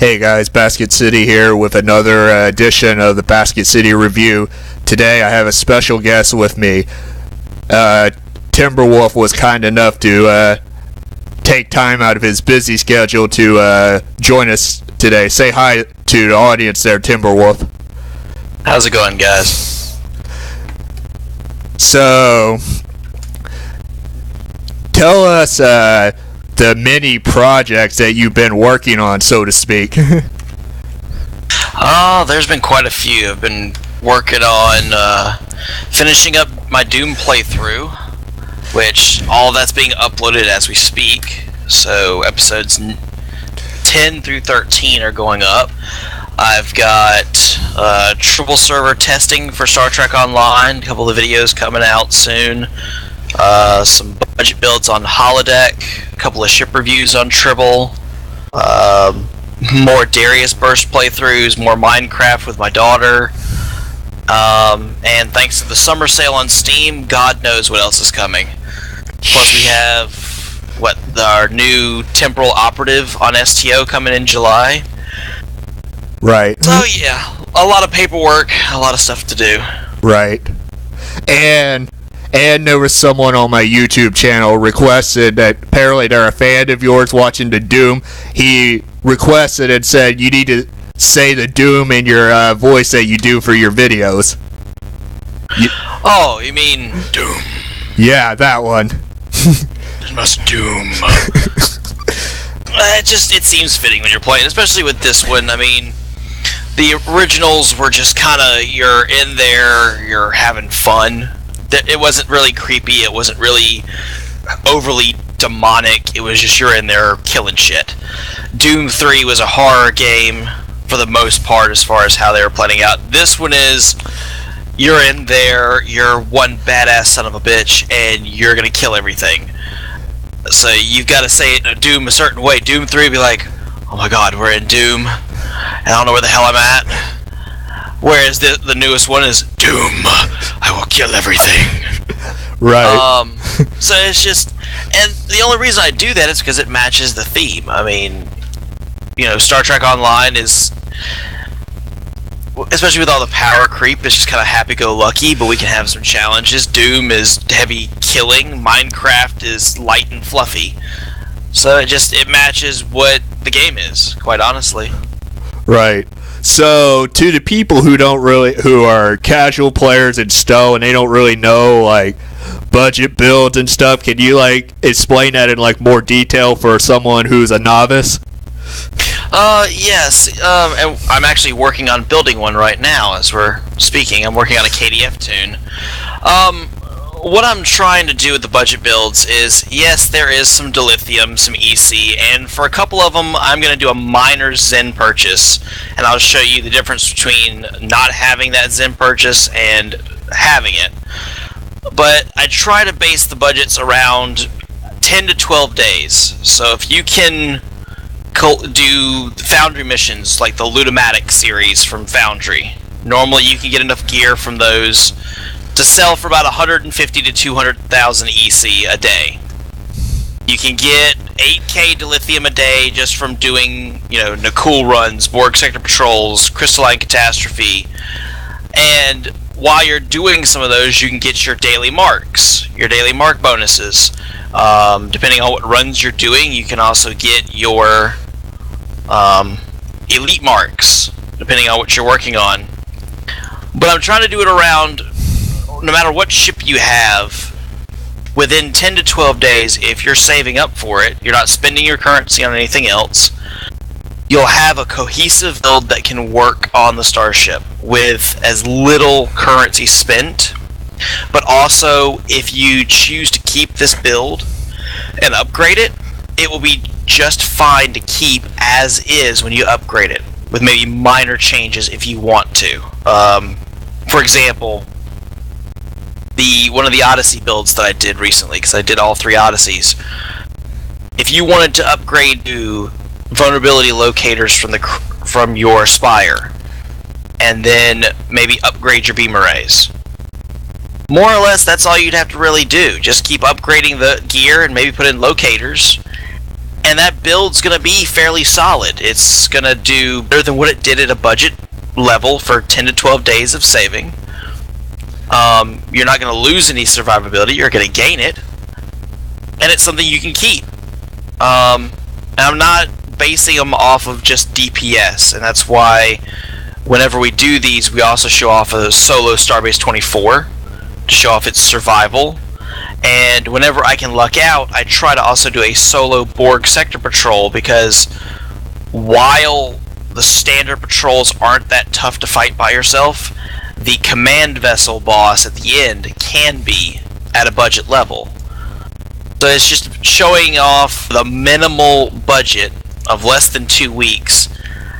Hey guys, BaskettCity here with another edition of the BaskettCity Review. Today I have a special guest with me. Timberwolf was kind enough to take time out of his busy schedule to join us today. Say hi to the audience there, Timberwolf. How's it going, guys? So, tell us the many projects that you've been working on, so to speak. Oh, there's been quite a few. I've been working on finishing up my Doom playthrough, which all that's being uploaded as we speak. So episodes 10 through 13 are going up. I've got triple server testing for Star Trek Online, a couple of videos coming out soon. Some budget builds on Holodeck, a couple of ship reviews on Tribble, more Darius Burst playthroughs, more Minecraft with my daughter, and thanks to the summer sale on Steam, God knows what else is coming. Plus we have our new Temporal Operative on STO coming in July. Right. So yeah, a lot of paperwork, a lot of stuff to do. Right. And there was someone on my YouTube channel requested that apparently they're a fan of yours watching the Doom. He requested and said you need to say the Doom in your voice that you do for your videos. Oh, you mean Doom? Yeah, that one. It must Doom. It seems fitting when you're playing, especially with this one. I mean, the originals were just kind of, you're in there, you're having fun. It wasn't really creepy, it wasn't really overly demonic, it was just you're in there killing shit. Doom 3 was a horror game for the most part as far as how they were planning out. This one is, you're in there, you're one badass son of a bitch, and you're gonna kill everything. So you've got to say it in Doom a certain way. Doom 3 would be like, oh my god, we're in Doom, and I don't know where the hell I'm at. Whereas the newest one is Doom, I will kill everything. Right. So it's just, and the only reason I do that is because it matches the theme. I mean, you know, Star Trek Online is, especially with all the power creep, it's just kind of happy-go-lucky, but we can have some challenges. Doom is heavy killing. Minecraft is light and fluffy. So it matches what the game is, quite honestly. Right. So, to the people who are casual players in STO and they don't really know, like, budget builds and stuff, can you, like, explain that in, like, more detail for someone who's a novice? Yes, and I'm actually working on building one right now as we're speaking. I'm working on a KDF tune. What I'm trying to do with the budget builds is, yes, there is some dilithium, some EC, and for a couple of them, I'm going to do a minor Zen purchase, and I'll show you the difference between not having that Zen purchase and having it. But I try to base the budgets around 10 to 12 days, so if you can do Foundry missions like the Ludomatic series from Foundry, normally you can get enough gear from those to sell for about 150 to 200,000 EC a day. You can get 8k dilithium a day just from doing, you know, Nakul runs, Borg sector patrols, Crystalline Catastrophe, and while you're doing some of those, you can get your daily marks, your daily mark bonuses. Depending on what runs you're doing, you can also get your elite marks, depending on what you're working on. But I'm trying to do it around, no matter what ship you have, within 10 to 12 days, if you're saving up for it, you're not spending your currency on anything else, you'll have a cohesive build that can work on the starship with as little currency spent. But also, if you choose to keep this build and upgrade it, it will be just fine to keep as is when you upgrade it, with maybe minor changes if you want to. For example, one of the Odyssey builds that I did recently, because I did all 3 Odysseys, if you wanted to upgrade to vulnerability locators from your Spire, and then maybe upgrade your beam arrays, more or less that's all you'd have to really do. Just keep upgrading the gear and maybe put in locators, and that build's going to be fairly solid. It's going to do better than what it did at a budget level for 10 to 12 days of saving. You're not going to lose any survivability, you're going to gain it, and it's something you can keep. And I'm not basing them off of just DPS, and that's why whenever we do these, we also show off a solo Starbase 24 to show off its survival. And whenever I can luck out, I try to also do a solo Borg sector patrol, because while the standard patrols aren't that tough to fight by yourself, the command vessel boss at the end can be at a budget level. So it's just showing off the minimal budget of less than 2 weeks,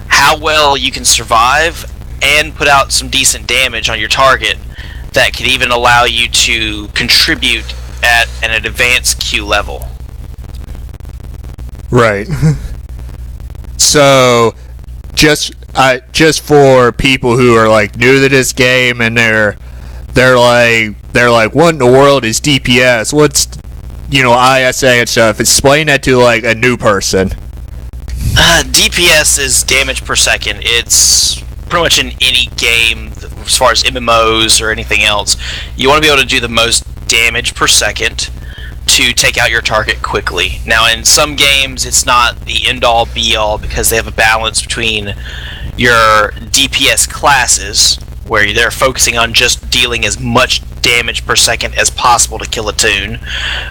how well you can survive and put out some decent damage on your target that could even allow you to contribute at an advanced Q level. Right. So, just for people who are like new to this game and they're like, what in the world is DPS? What's, ISA and stuff? Explain that to like a new person. DPS is damage per second. It's pretty much in any game, as far as MMOs or anything else. You want to be able to do the most damage per second to take out your target quickly. Now, in some games, it's not the end-all, be-all, because they have a balance between your DPS classes, where they're focusing on just dealing as much damage per second as possible to kill a toon,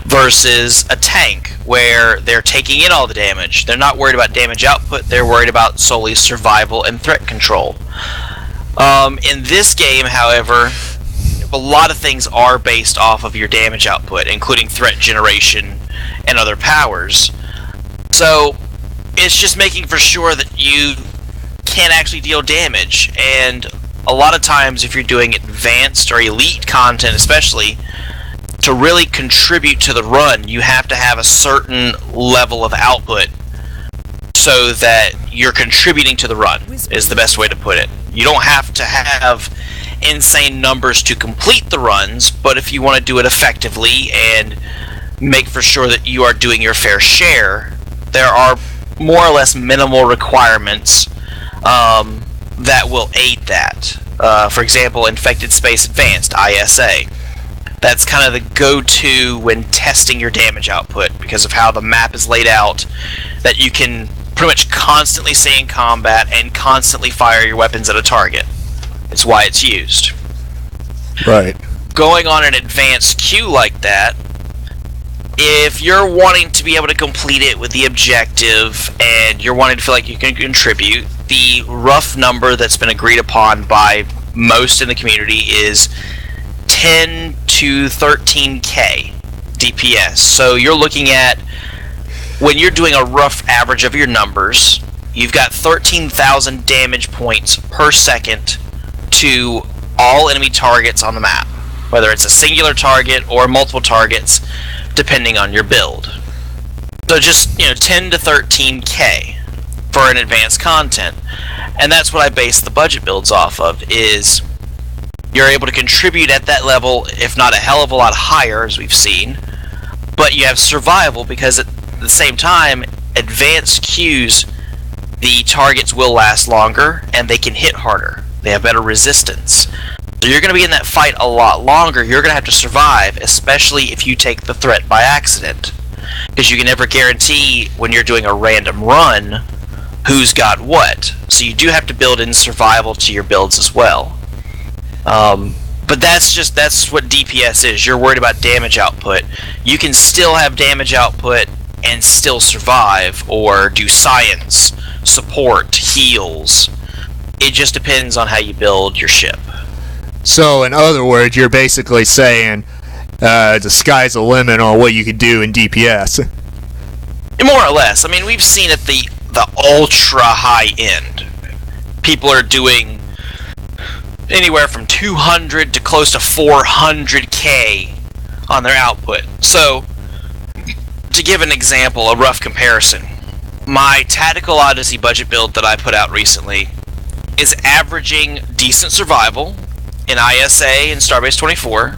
versus a tank, where they're taking in all the damage. They're not worried about damage output, they're worried about solely survival and threat control. In this game, however, a lot of things are based off of your damage output, including threat generation and other powers. So it's just making for sure that you can actually deal damage, and a lot of times if you're doing advanced or elite content especially, to really contribute to the run, you have to have a certain level of output so that you're contributing to the run, is the best way to put it. You don't have to have insane numbers to complete the runs, but if you want to do it effectively and make for sure that you are doing your fair share, there are more or less minimal requirements that will aid that. For example, Infected Space Advanced, ISA. That's kind of the go-to when testing your damage output, because of how the map is laid out, that you can pretty much constantly stay in combat and constantly fire your weapons at a target. It's why it's used. Right. Going on an advanced queue like that, if you're wanting to be able to complete it with the objective and you're wanting to feel like you can contribute, the rough number that's been agreed upon by most in the community is 10 to 13k DPS. So you're looking at, when you're doing a rough average of your numbers, you've got 13,000 damage points per second to all enemy targets on the map, whether it's a singular target or multiple targets, depending on your build. So just 10 to 13k for an advanced content, and that's what I base the budget builds off of. Is you're able to contribute at that level, if not a hell of a lot higher, as we've seen, but you have survival, because at the same time, advanced queues, the targets will last longer and they can hit harder. They have better resistance. So you're going to be in that fight a lot longer. You're going to have to survive, especially if you take the threat by accident, because you can never guarantee when you're doing a random run who's got what. So you do have to build in survival to your builds as well. But that's what DPS is. You're worried about damage output. You can still have damage output and still survive, or do science, support, heals. It just depends on how you build your ship. So, in other words, you're basically saying the sky's the limit on what you can do in DPS. More or less. I mean, we've seen at the ultra high end, people are doing anywhere from 200 to close to 400k on their output. So, to give an example, a rough comparison, my Tactical Odyssey budget build that I put out recently is averaging decent survival in ISA and Starbase 24,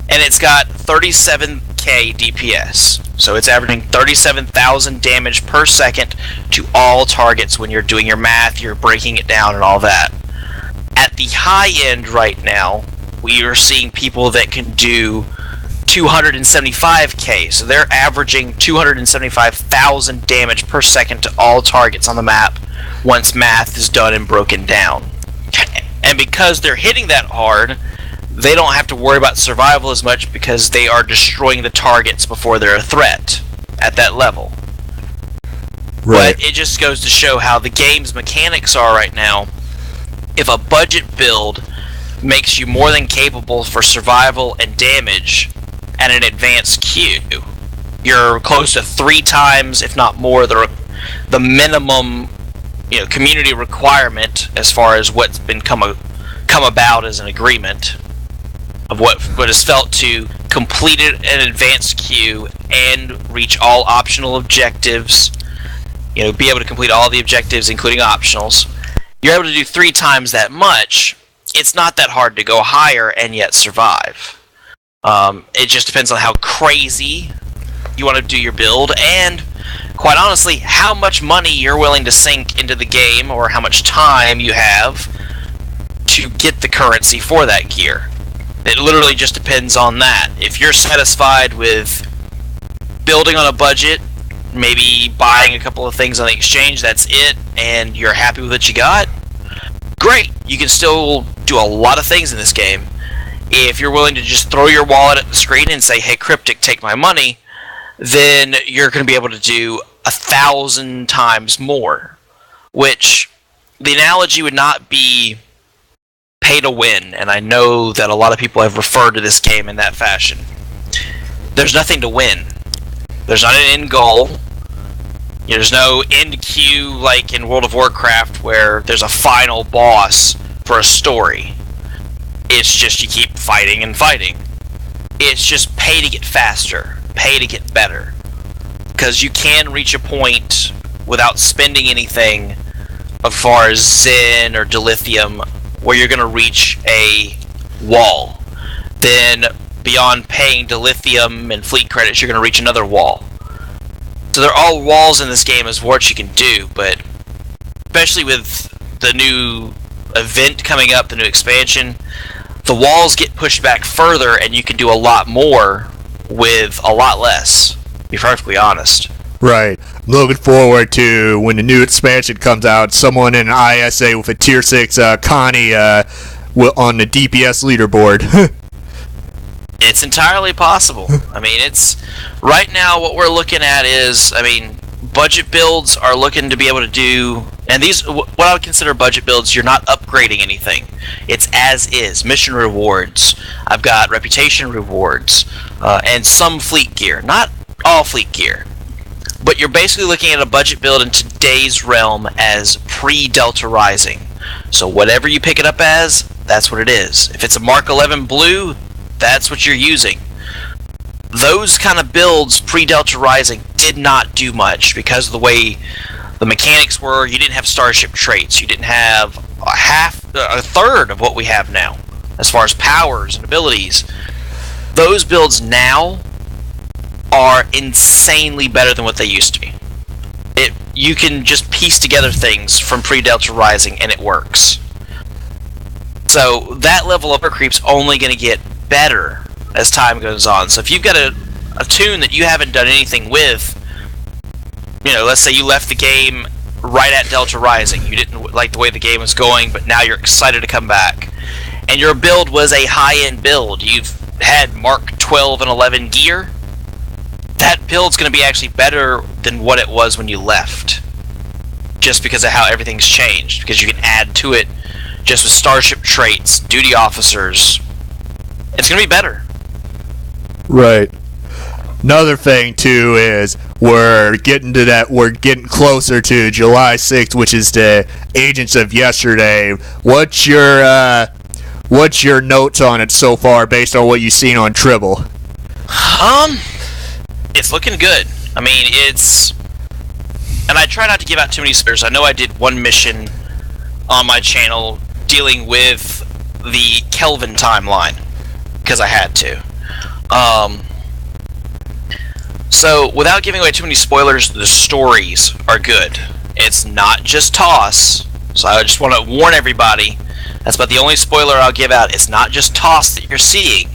and it's got 37k DPS. So it's averaging 37,000 damage per second to all targets when you're doing your math, you're breaking it down and all that. At the high end right now, we are seeing people that can do 275k, so they're averaging 275,000 damage per second to all targets on the map once math is done and broken down. And because they're hitting that hard, they don't have to worry about survival as much because they are destroying the targets before they're a threat at that level. Right. But it just goes to show how the game's mechanics are right now. If a budget build makes you more than capable for survival and damage at an advanced queue, you're close to 3 times, if not more, the minimum, community requirement as far as what's been come about as an agreement of what is felt to complete an advanced queue and reach all optional objectives. Be able to complete all the objectives, including optionals. You're able to do 3 times that much. It's not that hard to go higher and yet survive. It just depends on how crazy you want to do your build, and quite honestly, how much money you're willing to sink into the game, or how much time you have to get the currency for that gear. It literally just depends on that. If you're satisfied with building on a budget, maybe buying a couple of things on the exchange, that's it, and you're happy with what you got, great. You can still do a lot of things in this game. If you're willing to just throw your wallet at the screen and say, hey, Cryptic, take my money, then you're going to be able to do 1,000 times more. Which, the analogy would not be pay to win, and I know that a lot of people have referred to this game in that fashion. There's nothing to win. There's not an end goal. There's no end queue like in World of Warcraft where there's a final boss for a story. It's just you keep fighting and fighting. It's just pay to get faster, pay to get better. Because you can reach a point without spending anything as far as Zen or Dilithium where you're going to reach a wall. Then beyond paying Dilithium and fleet credits, you're going to reach another wall. So there are all walls in this game as what you can do, but especially with the new event coming up, the new expansion, the walls get pushed back further and you can do a lot more with a lot less, to be perfectly honest. Right. Looking forward to when the new expansion comes out, someone in ISA with a tier 6 Connie on the DPS leaderboard. It's entirely possible. I mean, it's right now what we're looking at is, budget builds are looking to be able to do, and these, what I would consider budget builds, you're not upgrading anything. It's as is. Mission rewards. I've got reputation rewards, and some fleet gear. Not all fleet gear. But you're basically looking at a budget build in today's realm as pre-Delta Rising. So whatever you pick it up as, that's what it is. If it's a Mark 11 blue, that's what you're using. Those kind of builds pre-Delta Rising did not do much because of the way the mechanics were. You didn't have starship traits. You didn't have a third of what we have now as far as powers and abilities. Those builds now are insanely better than what they used to be. You can just piece together things from pre-Delta Rising and it works. So that level of creep's only going to get better as time goes on. So if you've got a tune that you haven't done anything with, let's say you left the game right at Delta Rising, you didn't like the way the game was going, but now you're excited to come back, and your build was a high-end build, you've had Mark 12 and 11 gear, that build's going to be actually better than what it was when you left, just because of how everything's changed, because you can add to it just with starship traits, duty officers. It's going to be better. Right. Another thing too is we're getting closer to July 6th, which is the Agents of Yesterday. What's your notes on it so far based on what you've seen on Tribble? It's looking good. And I try not to give out too many spoilers. I know I did one mission on my channel dealing with the Kelvin timeline because I had to. So, without giving away too many spoilers, the stories are good. It's not just toss. So I just want to warn everybody, that's about the only spoiler I'll give out. It's not just toss that you're seeing.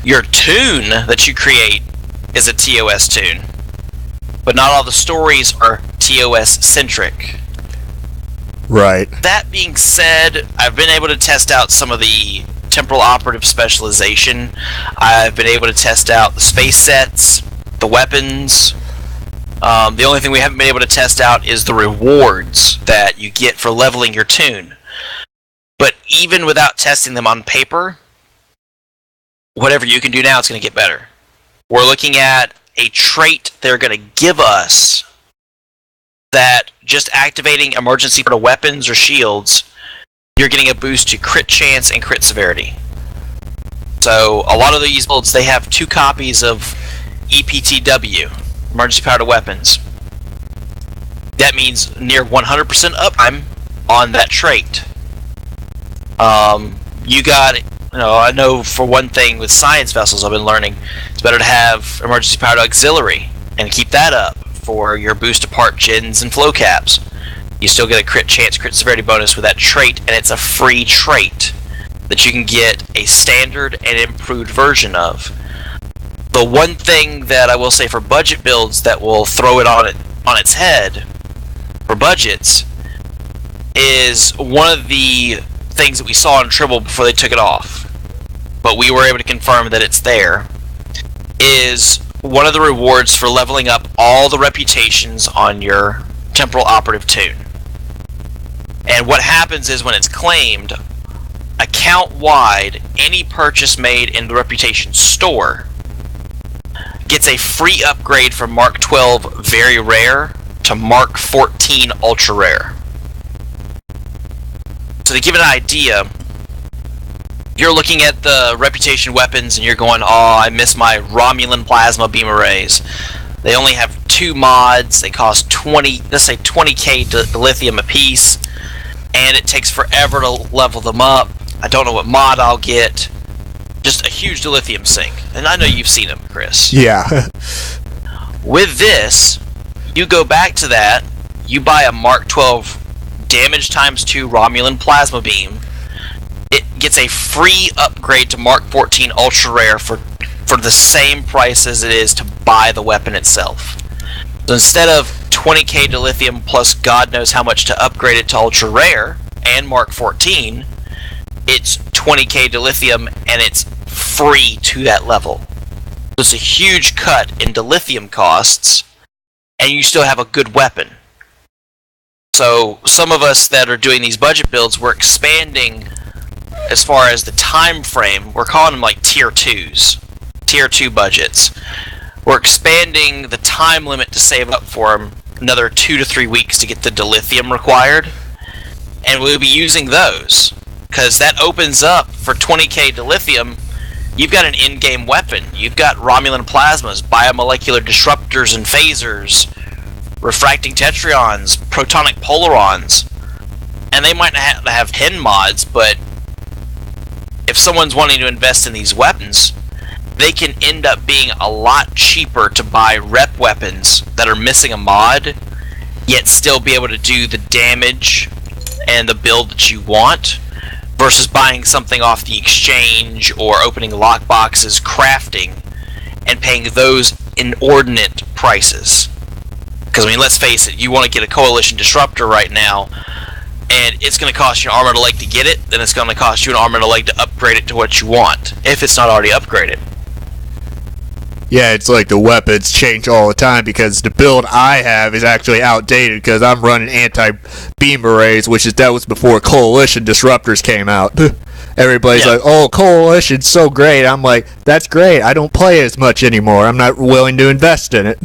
Your tune that you create is a TOS tune. But not all the stories are TOS-centric. Right. That being said, I've been able to test out some of the temporal operative specialization. I've been able to test out the space sets, the weapons. The only thing we haven't been able to test out is the rewards that you get for leveling your tune. But even without testing them on paper, whatever you can do now, it's going to get better. We're looking at a trait they're going to give us that just activating emergency for weapons or shields, you're getting a boost to crit chance and crit severity. So a lot of these builds, they have 2 copies of EPTW, emergency power to weapons. That means near 100% uptime on that trait. You got, I know for one thing with science vessels I've been learning, it's better to have emergency power to auxiliary and keep that up for your boost to part gens and flow caps. You still get a crit chance, crit severity bonus with that trait, and it's a free trait that you can get a standard and improved version of. The one thing that I will say for budget builds that will throw it on its head for budgets is one of the things that we saw in Tribble before they took it off, but we were able to confirm that it's there, is one of the rewards for leveling up all the reputations on your temporal operative tune. And what happens is when it's claimed, account-wide, any purchase made in the reputation store gets a free upgrade from Mark 12 Very Rare to Mark 14 Ultra Rare. So to give it an idea, you're looking at the reputation weapons and you're going, oh, I miss my Romulan plasma beam arrays. They only have 2 mods, they cost 20k dilithium a piece, and it takes forever to level them up. I don't know what mod I'll get. Just a huge dilithium sink. And I know you've seen them, Chris. Yeah. With this, you go back to that, you buy a Mark 12 damage times 2 Romulan plasma beam. It gets a free upgrade to Mark 14 Ultra Rare for the same price as it is to buy the weapon itself. So instead of 20k dilithium plus God knows how much to upgrade it to Ultra Rare and Mark 14, it's 20k dilithium and it's free to that level. So it's a huge cut in dilithium costs, and you still have a good weapon. So some of us that are doing these budget builds, we're expanding as far as the time frame. We're calling them like tier 2s, tier 2 budgets. We're expanding the time limit to save up for them another 2 to 3 weeks to get the dilithium required, and we'll be using those because that opens up for 20k dilithium. You've got an in-game weapon. You've got Romulan plasmas, biomolecular disruptors and phasers, refracting tetrions, protonic polarons, and they might not have 10 mods, but if someone's wanting to invest in these weapons, they can end up being a lot cheaper to buy rep weapons that are missing a mod, yet still be able to do the damage and the build that you want, versus buying something off the exchange or opening lock boxes, crafting, and paying those inordinate prices. Because, I mean, let's face it, you want to get a Coalition Disruptor right now, and it's going to cost you an arm and a leg to get it, then it's going to cost you an arm and a leg to upgrade it to what you want, if it's not already upgraded. Yeah, it's like the weapons change all the time because the build I have is actually outdated because I'm running anti-beam arrays, that was before Coalition Disruptors came out. Everybody's like, oh, Coalition's so great. I'm like, that's great. I don't play as much anymore. I'm not willing to invest in it.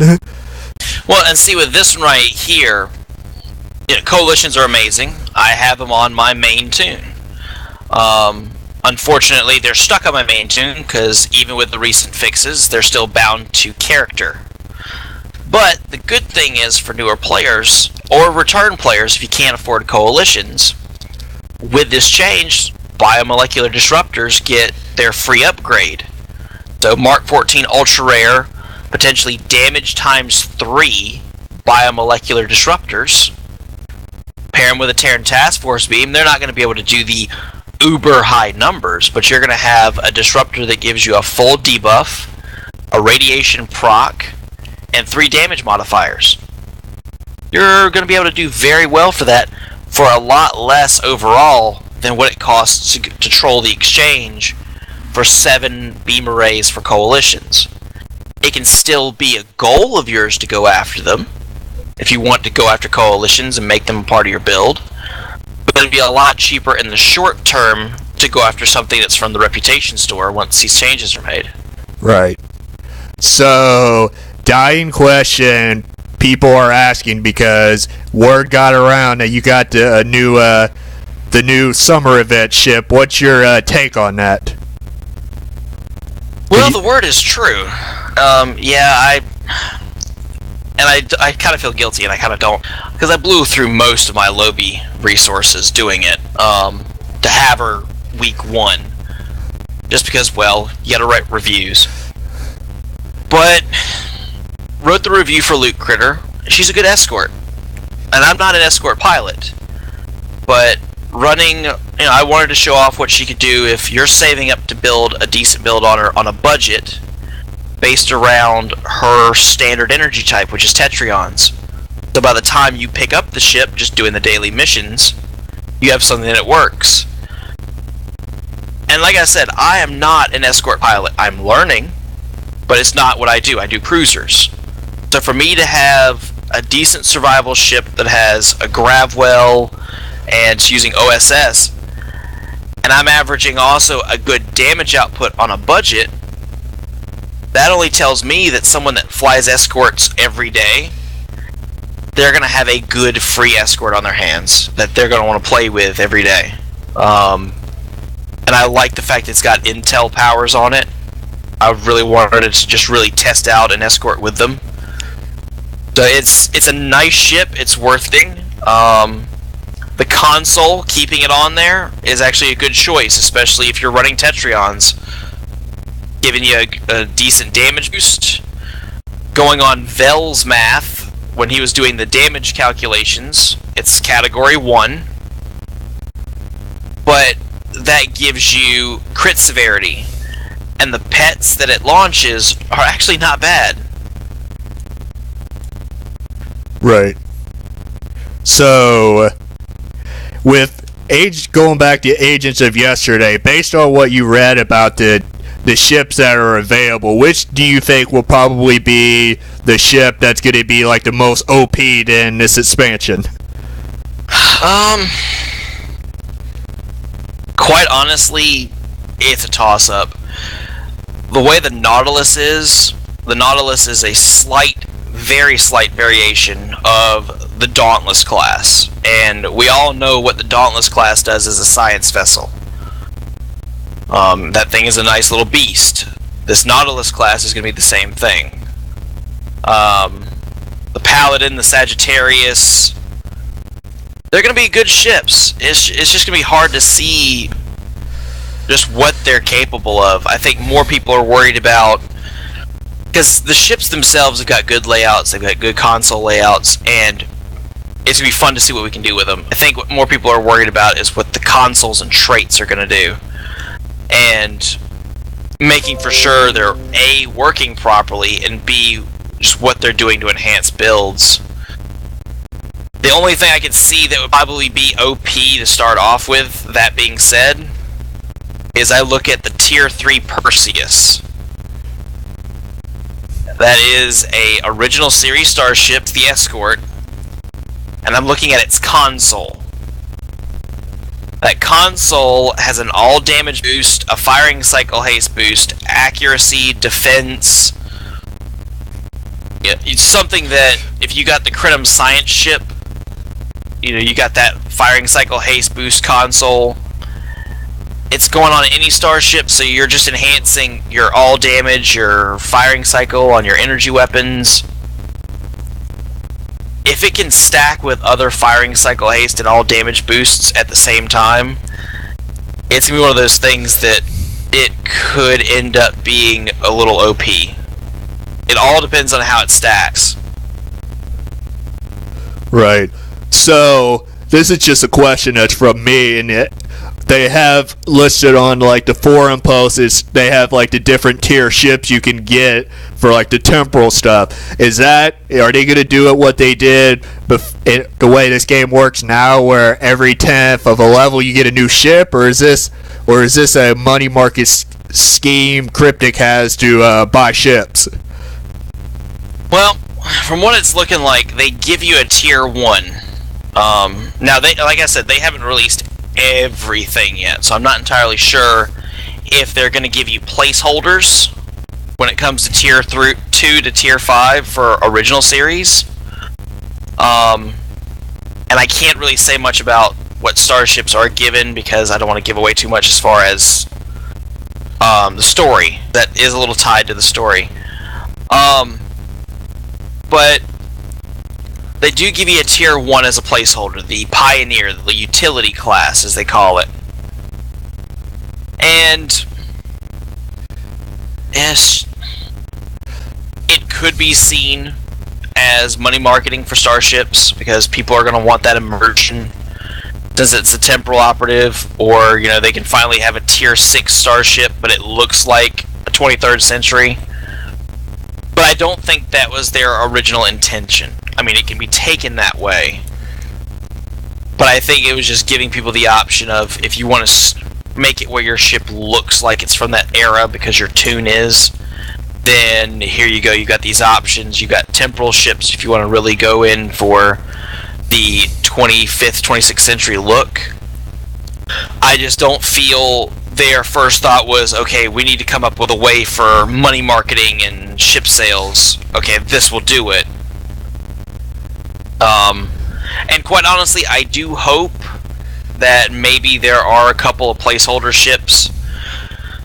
Well, and see, with this one right here, Coalitions are amazing. I have them on my main tune. Unfortunately, they're stuck on my main tune because even with the recent fixes, they're still bound to character. But the good thing is for newer players, or return players if you can't afford Coalitions, with this change, biomolecular disruptors get their free upgrade. So Mark 14 Ultra Rare, potentially damage times 3 biomolecular disruptors. Pair them with a Terran Task Force beam. They're not going to be able to do the uber high numbers, but you're going to have a disruptor that gives you a full debuff, a radiation proc, and 3 damage modifiers. You're going to be able to do very well for that for a lot less overall than what it costs to troll the exchange for 7 beam arrays for coalitions. It can still be a goal of yours to go after them if you want to go after coalitions and make them a part of your build, but it'll be a lot cheaper in the short term to go after something that's from the reputation store once these changes are made. Right. So, dying question people are asking because word got around that you got the new summer event ship. What's your take on that? Well, the word is true. I kind of feel guilty, and I kind of don't, because I blew through most of my Lobby resources doing it to have her week 1, just because, well, you gotta write reviews. But wrote the review for Loot Critter. She's a good escort, and I'm not an escort pilot, but running, I wanted to show off what she could do if you're saving up to build a decent build on her on a budget based around her standard energy type, which is Tetrions. So by the time you pick up the ship, just doing the daily missions, you have something that works. And like I said, I am not an escort pilot. I'm learning, but it's not what I do. I do cruisers. So for me to have a decent survival ship that has a grav well and it's using OSS, and I'm averaging also a good damage output on a budget, that only tells me that someone that flies escorts every day, they're going to have a good free escort on their hands that they're going to want to play with every day. And I like the fact it's got intel powers on it. I really wanted to just really test out an escort with them. So it's a nice ship. It's worth it. The console, keeping it on there, is actually a good choice, especially if you're running Tetrions. Giving you a decent damage boost. Going on Vel's math, when he was doing the damage calculations, it's category 1. But that gives you crit severity. And the pets that it launches are actually not bad. Right. So, going back to Agents of Yesterday, based on what you read about the ships that are available, which do you think will probably be the ship that's going to be like the most OP'd in this expansion? Quite honestly, it's a toss-up. The way the Nautilus is a very slight variation of the Dauntless class, and we all know what the Dauntless class does as a science vessel. That thing is a nice little beast. This Nautilus class is going to be the same thing. The Paladin, the Sagittarius, they're going to be good ships. It's just going to be hard to see just what they're capable of. I think more people are worried about, because the ships themselves have got good layouts, they've got good console layouts, and it's going to be fun to see what we can do with them. I think what more people are worried about is what the consoles and traits are going to do. And making for sure they're A, working properly, and B, just what they're doing to enhance builds. The only thing I can see that would probably be OP to start off with, that being said, is I look at the Tier 3 Perseus. That is a original series starship, the Escort, and I'm looking at its console. That console has an all damage boost, a firing cycle haste boost, accuracy, defense. Yeah, it's something that if you got the Critum Science ship, you got that firing cycle haste boost console. It's going on any starship, so you're just enhancing your all damage, your firing cycle on your energy weapons. If it can stack with other firing cycle haste and all damage boosts at the same time, it's going to be one of those things that it could end up being a little OP. It all depends on how it stacks. Right. So this is just a question that's from me, and they have listed on like the forum posts. They have like the different tier ships you can get for like the temporal stuff. Are they gonna do it what they did the way this game works now, where every 10th of a level you get a new ship, or is this a money market scheme Cryptic has to buy ships? Well, from what it's looking like, they give you a tier 1. Now, like I said, they haven't released everything yet, so I'm not entirely sure if they're going to give you placeholders when it comes to tier 2 to tier 5 for original series. And I can't really say much about what starships are given because I don't want to give away too much as far as the story. That is a little tied to the story. But they do give you a tier 1 as a placeholder, the Pioneer, the utility class as they call it. And yes, it could be seen as money marketing for starships because people are going to want that immersion since it's a temporal operative, or they can finally have a tier 6 starship but it looks like a 23rd century. But I don't think that was their original intention. I mean, it can be taken that way. But I think it was just giving people the option of, if you want to make it where your ship looks like it's from that era because your tune is, then here you go. You got these options. You got temporal ships if you want to really go in for the 25th, 26th century look. I just don't feel their first thought was, okay, we need to come up with a way for money marketing and ship sales. Okay, this will do it. And quite honestly, I do hope that maybe there are a couple of placeholder ships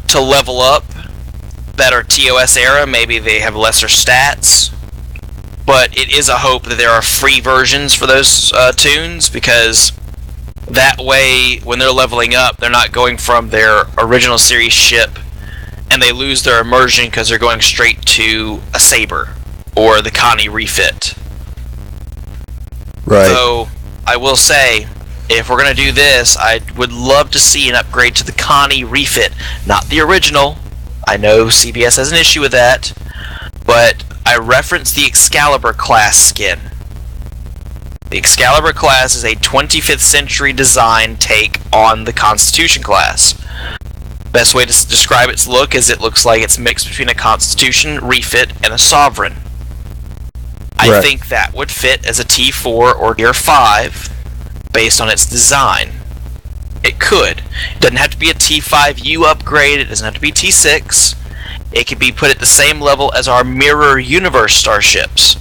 to level up that are TOS era. Maybe they have lesser stats. But it is a hope that there are free versions for those tunes, because that way, when they're leveling up, they're not going from their original series ship and they lose their immersion because they're going straight to a Saber or the Connie refit. Right. So, I will say, if we're going to do this, I would love to see an upgrade to the Connie refit. Not the original. I know CBS has an issue with that. But I referenced the Excalibur class skin. The Excalibur class is a 25th century design take on the Constitution class. Best way to describe its look is it looks like it's mixed between a Constitution refit and a Sovereign. I think that would fit as a T4 or Tier 5 based on its design. It could. It doesn't have to be a T5U upgrade, it doesn't have to be T6. It could be put at the same level as our Mirror Universe starships.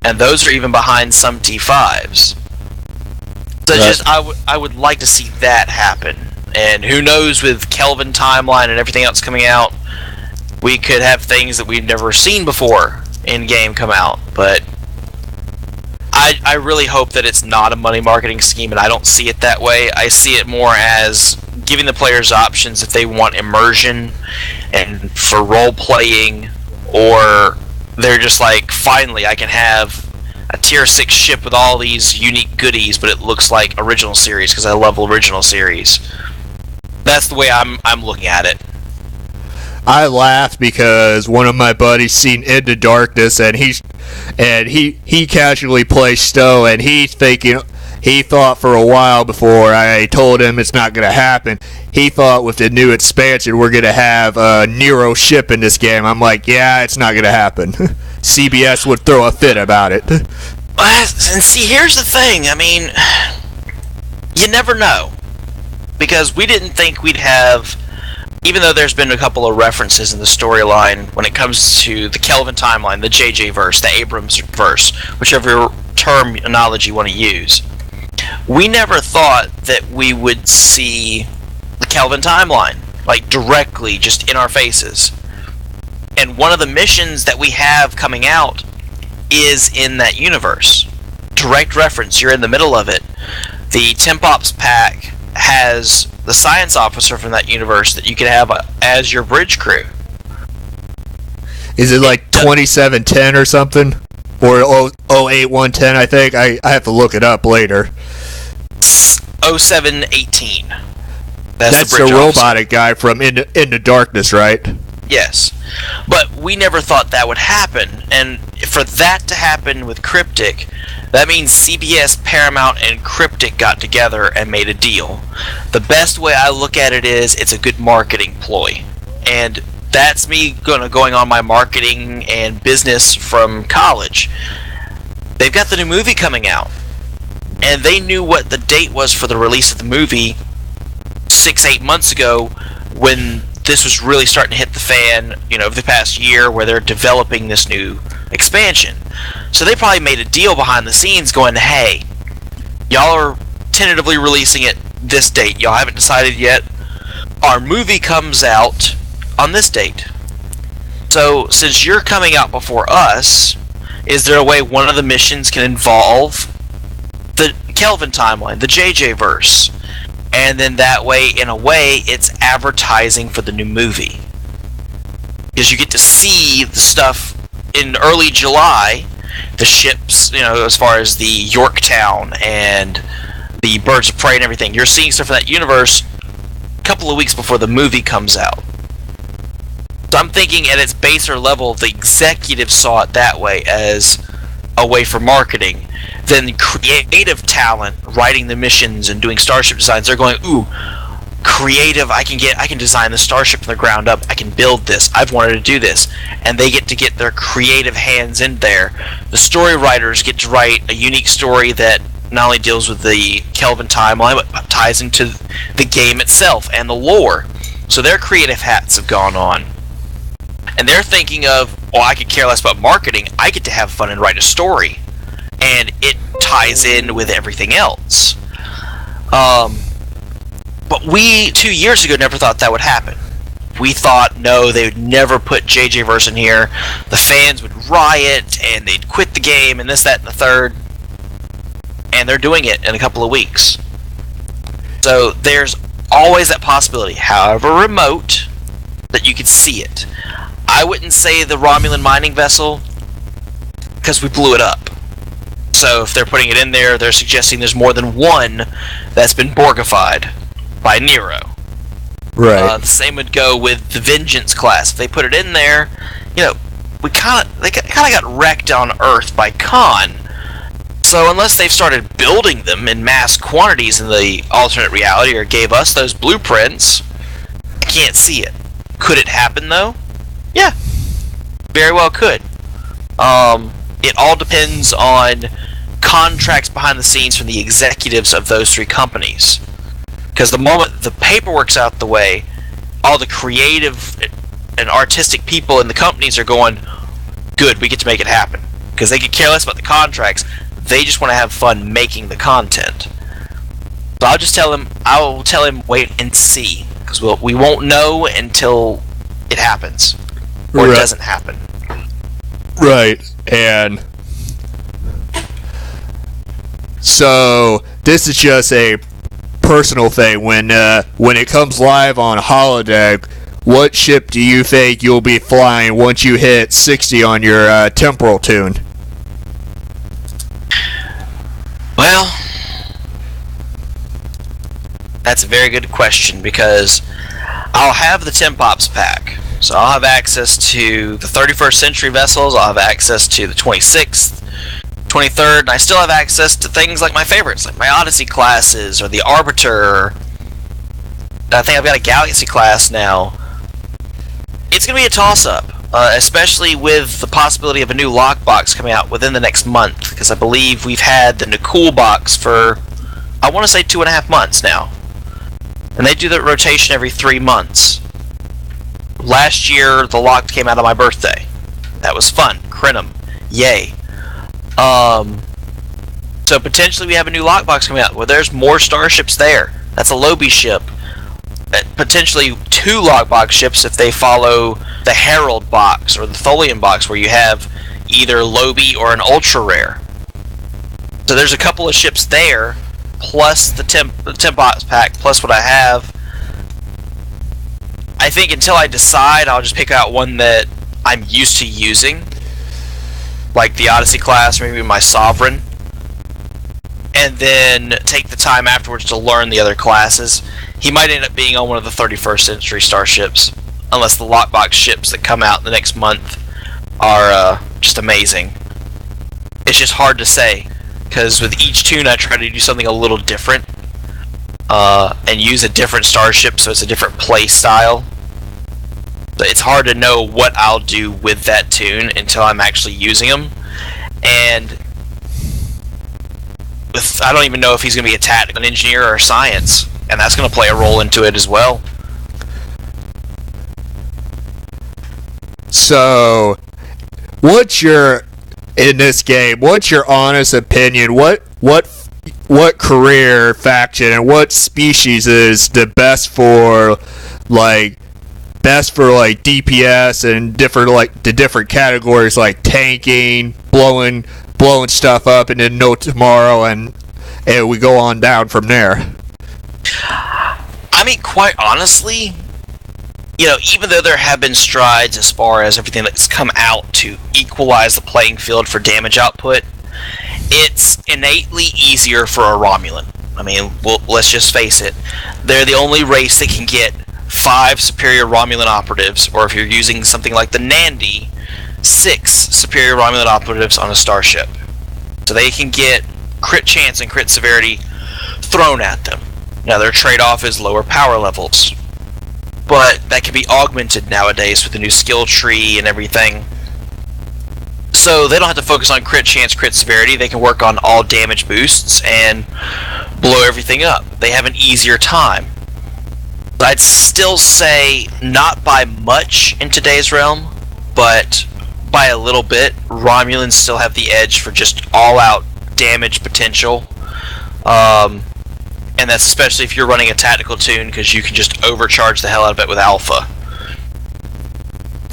And those are even behind some T5s. So I would like to see that happen. And who knows, with Kelvin Timeline and everything else coming out, we could have things that we've never seen before in game come out. But I really hope that it's not a money marketing scheme, and I don't see it that way. I see it more as giving the players options if they want immersion and for role playing, or they're just like, finally I can have a tier 6 ship with all these unique goodies, but it looks like original series because I love original series. That's the way I'm looking at it. I laughed because one of my buddies seen Into Darkness, and he casually plays Stowe, and he thought for a while before I told him it's not going to happen. He thought with the new expansion we're going to have a Nero ship in this game. I'm like, yeah, it's not going to happen. CBS would throw a fit about it. And see, here's the thing. I mean, you never know. Because we didn't think we'd have, even though there's been a couple of references in the storyline when it comes to the Kelvin Timeline, the JJ verse, the Abrams verse, whichever terminology you want to use. We never thought that we would see the Kelvin Timeline, like directly, just in our faces. And one of the missions that we have coming out is in that universe. Direct reference, you're in the middle of it. The Temp Ops pack has the science officer from that universe that you can have as your bridge crew. Is it like 2710 or something? Or 08110, I think. I have to look it up later. 0718. That's the robotic guy from Into Darkness, right? Yes. But we never thought that would happen. And for that to happen with Cryptic, that means CBS, Paramount, and Cryptic got together and made a deal. The best way I look at it is it's a good marketing ploy. And that's me going on my marketing and business from college. They've got the new movie coming out. And they knew what the date was for the release of the movie 6-8 months ago, when this was really starting to hit the fan, over the past year, where they're developing this new expansion. So they probably made a deal behind the scenes going, hey, y'all are tentatively releasing it this date. Y'all haven't decided yet. Our movie comes out on this date. So since you're coming out before us, is there a way one of the missions can involve the Kelvin timeline, the JJ verse? And then that way, in a way, it's advertising for the new movie. Because you get to see the stuff in early July, the ships, as far as the Yorktown and the Birds of Prey and everything. You're seeing stuff in that universe a couple of weeks before the movie comes out. So I'm thinking at its baser level, the executives saw it that way, as a way for marketing. Then creative talent, writing the missions and doing starship designs, they're going, ooh, creative, I can design the starship from the ground up, I can build this, I've wanted to do this. And they get to get their creative hands in there. The story writers get to write a unique story that not only deals with the Kelvin timeline, but ties into the game itself and the lore. So their creative hats have gone on. And they're thinking of, I could care less about marketing, I get to have fun and write a story. And it ties in with everything else. But we, 2 years ago, never thought that would happen. We thought, no, they would never put JJ verse in here. The fans would riot, and they'd quit the game, and this, that, and the third. And they're doing it in a couple of weeks. So there's always that possibility, however remote, that you could see it. I wouldn't say the Romulan mining vessel, because we blew it up. So if they're putting it in there, they're suggesting there's more than one that's been Borgified by Nero. Right. The same would go with the Vengeance class. If they put it in there, they kind of got wrecked on Earth by Khan. So unless they've started building them in mass quantities in the alternate reality, or gave us those blueprints, I can't see it. Could it happen though? Yeah, very well could. It all depends on contracts behind the scenes from the executives of those three companies. Because the moment the paperwork's out the way, all the creative and artistic people in the companies are going, good, we get to make it happen. Because they could care less about the contracts, they just want to have fun making the content. So I will tell him, wait and see. Because we won't know until it happens. Or it doesn't happen. Right, and so this is just a personal thing. When it comes live on holodeck, what ship do you think you'll be flying once you hit 60 on your temporal tune? Well, that's a very good question, because I'll have the Tempops pack. So I'll have access to the 31st century vessels, I'll have access to the 26th, 23rd, and I still have access to things like my favorites, like my Odyssey classes, or the Arbiter. I think I've got a Galaxy class now. It's going to be a toss-up, especially with the possibility of a new lockbox coming out within the next month, because I believe we've had the Nakul box for, I want to say 2.5 months now. And they do the rotation every 3 months. Last year, the lock came out on my birthday. That was fun. Crinum. Yay. So potentially we have a new lockbox coming out where there's more starships there. That's a Lobi ship. Potentially 2 lockbox ships if they follow the Herald box or the Tholian box, where you have either Lobi or an ultra rare. So there's a couple of ships there, plus the Tempops pack, plus what I have. I think until I decide, I'll just pick out one that I'm used to using, like the Odyssey class, or maybe my Sovereign, and then take the time afterwards to learn the other classes, he might end up being on one of the 31st century starships, unless the lockbox ships that come out the next month are just amazing. It's just hard to say, because with each tune I try to do something a little different, and use a different starship, so it's a different play style. So it's hard to know what I'll do with that tune until I'm actually using them, and I don't even know if he's going to be a tactical, an engineer, or a science, and that's going to play a role into it as well. So, in this game, what's your honest opinion? What career faction and what species is the best for DPS and the different categories like tanking, blowing stuff up, and then no tomorrow, and we go on down from there. I mean, quite honestly, even though there have been strides as far as everything that's come out to equalize the playing field for damage output, it's innately easier for a Romulan. I mean, let's just face it. They're the only race that can get 5 superior Romulan operatives, or if you're using something like the Nandi, 6 superior Romulan operatives on a starship. So they can get crit chance and crit severity thrown at them. Now their trade-off is lower power levels, but that can be augmented nowadays with the new skill tree and everything. So they don't have to focus on crit chance, crit severity. They can work on all damage boosts and blow everything up. They have an easier time. I'd still say not by much in today's realm, but by a little bit. Romulans still have the edge for just all-out damage potential. And that's especially if you're running a tactical tune, because you can just overcharge the hell out of it with alpha.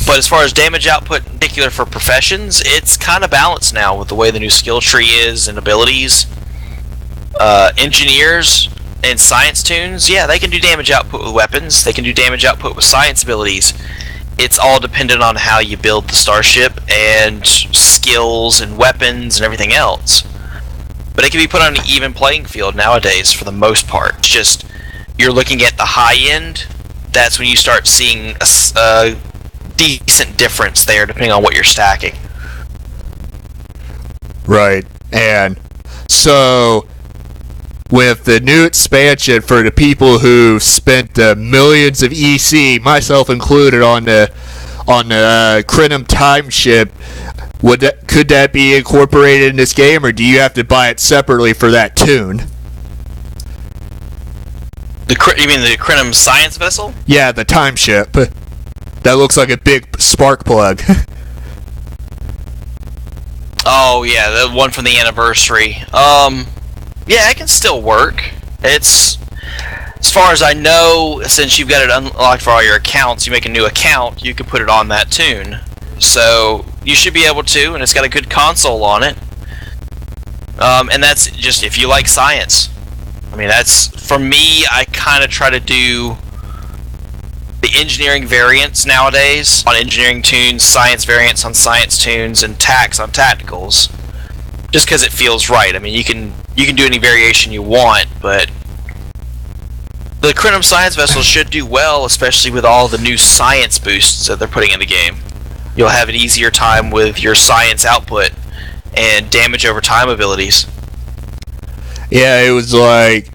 But as far as damage output, in particular for professions, it's kind of balanced now with the way the new skill tree is and abilities. Engineers and science tunes, yeah, they can do damage output with weapons. They can do damage output with science abilities. It's all dependent on how you build the starship and skills and weapons and everything else. But it can be put on an even playing field nowadays for the most part. It's just, you're looking at the high end, that's when you start seeing a decent difference there depending on what you're stacking. Right. And so with the new expansion, for the people who spent millions of EC, myself included, on the Crinum time ship, could that be incorporated in this game, or do you have to buy it separately for that tune? You mean the Crinum science vessel? Yeah, the time ship. That looks like a big spark plug. Oh yeah, the one from the anniversary. Yeah, it can still work. It's, as far as I know, since you've got it unlocked for all your accounts, you make a new account, you can put it on that tune. So you should be able to, and it's got a good console on it. And that's just if you like science. I mean, that's, for me, I kind of try to do the engineering variants nowadays on engineering tunes, science variants on science tunes, and tax on tacticals. Just because it feels right. I mean, you can do any variation you want, but the Crinum science vessels should do well, especially with all the new science boosts that they're putting in the game. You'll have an easier time with your science output and damage over time abilities. Yeah, it was like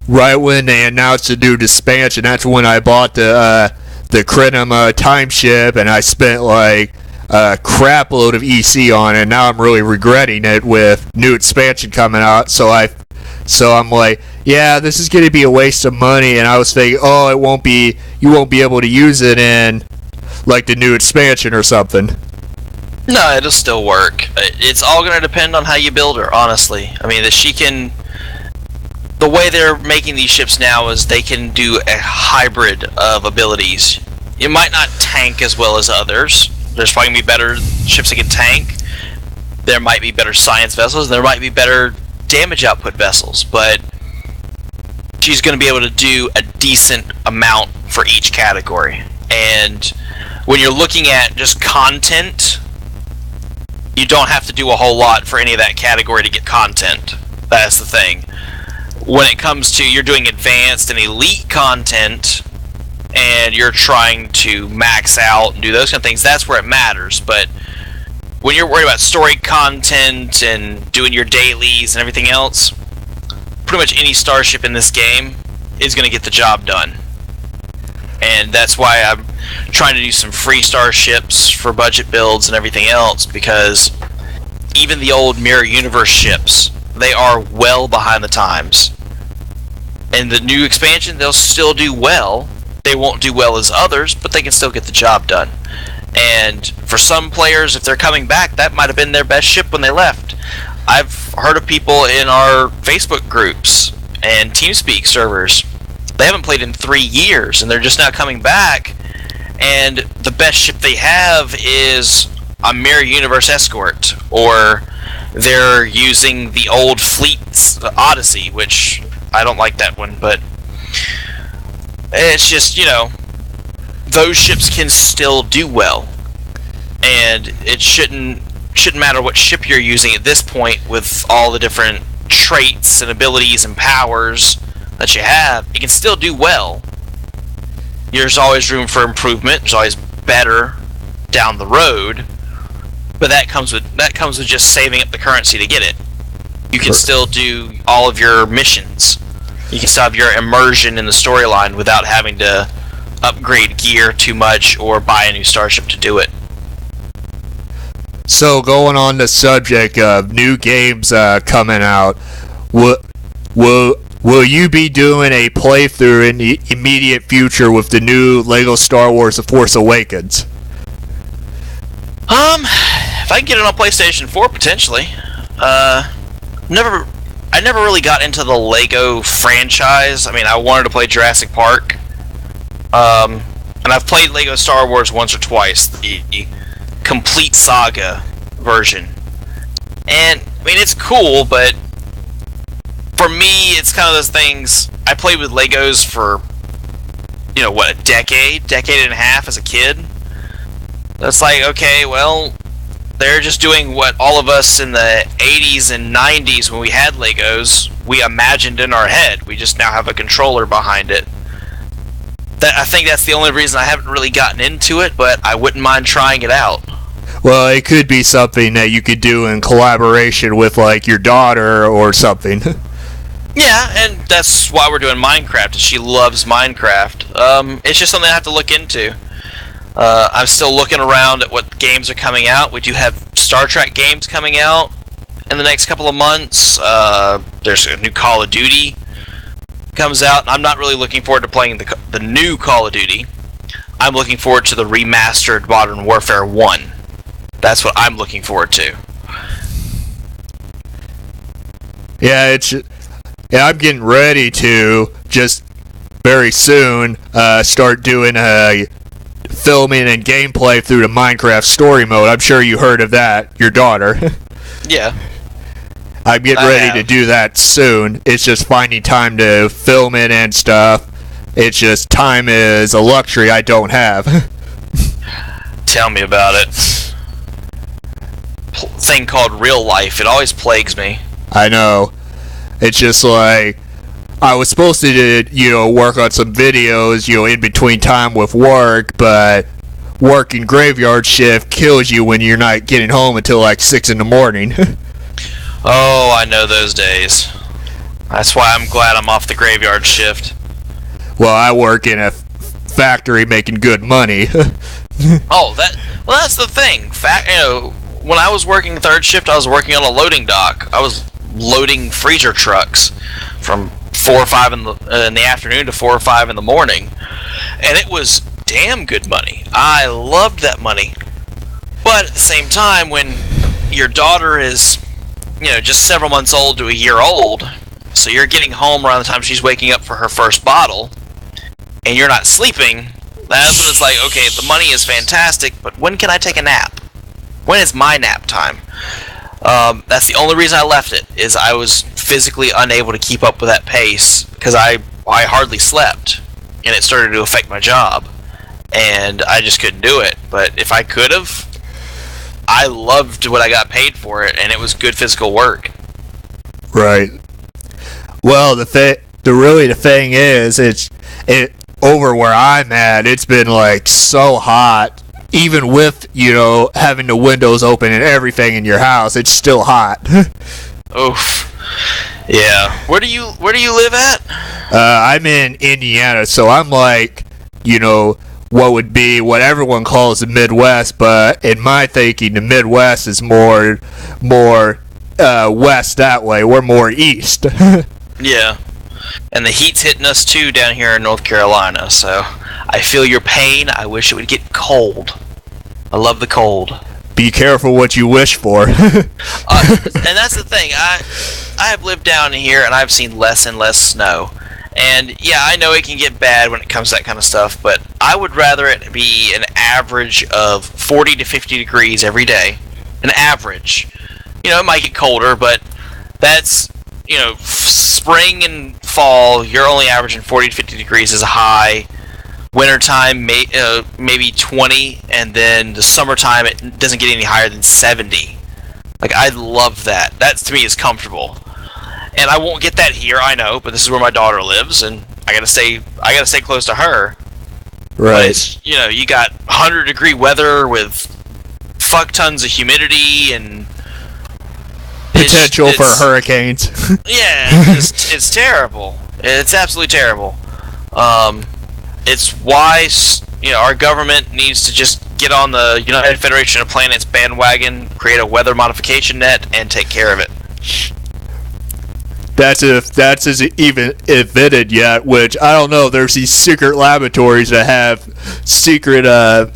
right when they announced the new expansion, that's when I bought the Crinum time ship, and I spent like a crap load of EC on it, and now I'm really regretting it with new expansion coming out. So I'm like, yeah, this is going to be a waste of money, and I was thinking, oh, you won't be able to use it in like the new expansion or something. No, it'll still work. It's all going to depend on how you build her, honestly. I mean, the way they're making these ships now is they can do a hybrid of abilities. It might not tank as well as others. There's probably going to be better ships that can tank. There might be better science vessels. There might be better damage output vessels. But she's going to be able to do a decent amount for each category. And when you're looking at just content, you don't have to do a whole lot for any of that category to get content. That's the thing. When it comes to you're doing advanced and elite content, and you're trying to max out and do those kind of things, that's where it matters. But when you're worried about story content and doing your dailies and everything else, pretty much any starship in this game is going to get the job done. And that's why I'm trying to do some free starships for budget builds and everything else, because even the old Mirror Universe ships, they are well behind the times. And the new expansion, they'll still do well. They won't do well as others, but they can still get the job done. And for some players, if they're coming back, that might have been their best ship when they left. I've heard of people in our Facebook groups and TeamSpeak servers, they haven't played in 3 years, and they're just now coming back, and the best ship they have is a Mirror Universe Escort, or they're using the old Fleet's Odyssey, which I don't like that one, but it's just, those ships can still do well, and it shouldn't matter what ship you're using at this point with all the different traits and abilities and powers that you have. You can still do well. There's always room for improvement. There's always better down the road, but that comes with just saving up the currency to get it. You can still do all of your missions. You can still have your immersion in the storyline without having to upgrade gear too much or buy a new starship to do it. So going on the subject of new games coming out, will you be doing a playthrough in the immediate future with the new Lego Star Wars: The Force Awakens? If I can get it on PlayStation 4, potentially. I never really got into the Lego franchise. I mean, I wanted to play Jurassic Park. And I've played Lego Star Wars once or twice, the complete saga version. And, I mean, it's cool, but for me, it's kind of those things. I played with Legos for, a decade and a half as a kid. It's like, okay, well, they're just doing what all of us in the 80s and 90s when we had Legos, we imagined in our head. We just now have a controller behind it. I think that's the only reason I haven't really gotten into it, but I wouldn't mind trying it out. Well, it could be something that you could do in collaboration with, like, your daughter or something. Yeah, and that's why we're doing Minecraft. She loves Minecraft. It's just something I have to look into. I'm still looking around at what games are coming out. We do have Star Trek games coming out in the next couple of months. There's a new Call of Duty comes out. I'm not really looking forward to playing the new Call of Duty. I'm looking forward to the remastered Modern Warfare 1. That's what I'm looking forward to. Yeah, I'm getting ready to just very soon start doing filming and gameplay through the Minecraft story mode. I'm sure you heard of that, your daughter. Yeah. I'm getting ready to do that soon. It's just finding time to film it and stuff. It's just time is a luxury I don't have. Tell me about it. Thing called real life. It always plagues me. I know. It's just like, I was supposed to, work on some videos, in between time with work, but working graveyard shift kills you when you're not getting home until like 6 in the morning. Oh, I know those days. That's why I'm glad I'm off the graveyard shift. Well, I work in a factory making good money. That's the thing. When I was working third shift, I was working on a loading dock. I was loading freezer trucks from 4 or 5 in the afternoon to 4 or 5 in the morning, and it was damn good money. I loved that money. But at the same time, when your daughter is, just several months old to a year old, so you're getting home around the time she's waking up for her first bottle, and you're not sleeping, that's when it's like, okay, the money is fantastic, but when can I take a nap? When is my nap time? That's the only reason I left it, is I was physically unable to keep up with that pace, because I hardly slept, and it started to affect my job. and I just couldn't do it. But if I could have, I loved what I got paid for it, and it was good physical work. Right. Well, the thing is, it over where I'm at, it's been like so hot. Even with, having the windows open and everything in your house, it's still hot. Oof. Yeah. Where do you live at? I'm in Indiana, so I'm like, what would be what everyone calls the Midwest, but in my thinking, the Midwest is more west that way. We're more east. Yeah. And the heat's hitting us too down here in North Carolina, so I feel your pain. I wish it would get cold. I love the cold. Be careful what you wish for. And that's the thing. I have lived down here, and I've seen less and less snow. And yeah, I know it can get bad when it comes to that kind of stuff, but I would rather it be an average of 40 to 50 degrees every day. An average. It might get colder, but that's, spring and fall, you're only averaging 40 to 50 degrees as a high. Wintertime, maybe 20, and then the summertime, it doesn't get any higher than 70. Like, I love that. That, to me, is comfortable. And I won't get that here, I know, but this is where my daughter lives, and I gotta stay close to her. Right. But it's, you got 100-degree weather with fuck tons of humidity and potential for hurricanes. Yeah, it's terrible. It's absolutely terrible. It's why our government needs to just get on the United Federation of Planets bandwagon, create a weather modification net, and take care of it. That's if that's even invented yet, which I don't know. There's these secret laboratories that have secret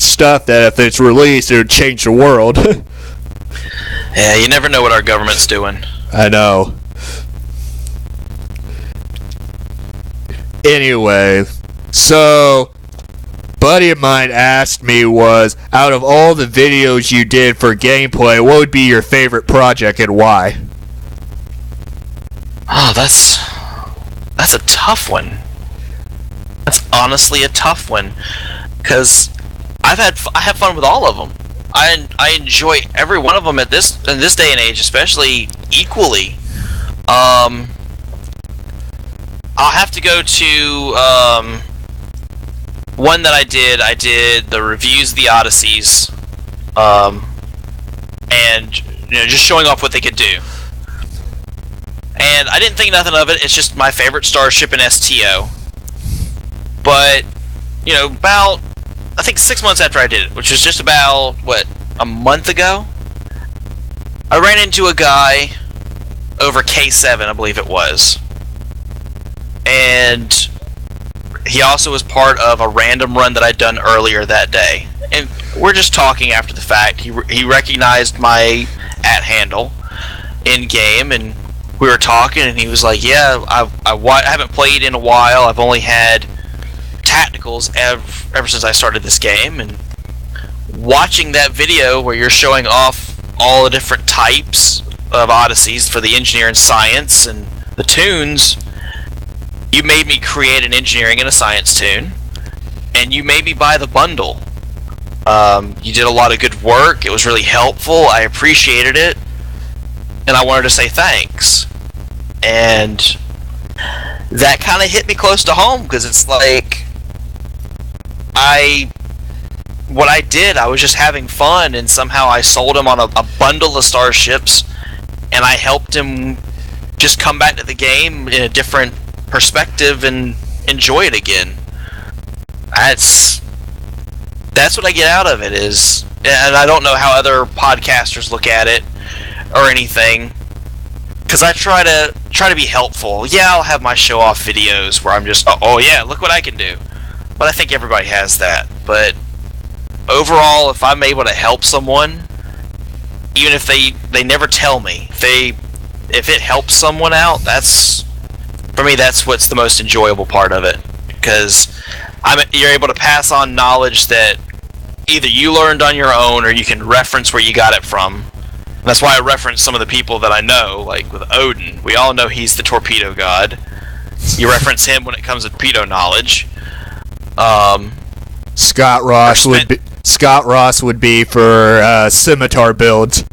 stuff that if it's released, it would change the world. Yeah, you never know what our government's doing. I know. Anyway, so buddy of mine asked me was, out of all the videos you did for gameplay, what would be your favorite project and why? Oh, that's a tough one. That's honestly a tough one, because I have fun with all of them. I enjoy every one of them in this day and age, especially equally. I'll have to go to one that I did. I did the reviews of the Odysseys, and just showing off what they could do. And I didn't think nothing of it. It's just my favorite starship in STO. But about I think 6 months after I did it, which was just about a month ago, I ran into a guy over K7, I believe it was. And he also was part of a random run that I'd done earlier that day. And we're just talking after the fact. He recognized my @ handle in game, and we were talking, and he was like, "Yeah, I haven't played in a while. I've only had tacticals ever since I started this game." And watching that video where you're showing off all the different types of Odysseys for the engineer and science and the tunes, you made me create an engineering and a science tune, and you made me buy the bundle. You did a lot of good work. It was really helpful. I appreciated it, and I wanted to say thanks. And that kind of hit me close to home, because it's like what I did, I was just having fun, and somehow I sold him on a bundle of starships, and I helped him just come back to the game in a different perspective and enjoy it again. That's what I get out of it, is, and I don't know how other podcasters look at it or anything, because I try to be helpful. Yeah, I'll have my show off videos where I'm just, oh yeah, look what I can do. But I think everybody has that. But overall, if I'm able to help someone, even if they never tell me, if it helps someone out, for me, that's what's the most enjoyable part of it, because you're able to pass on knowledge that either you learned on your own or you can reference where you got it from. And that's why I reference some of the people that I know, like with Odin. We all know he's the torpedo god. You reference him when it comes to torpedo knowledge. Scott Ross would be for scimitar builds.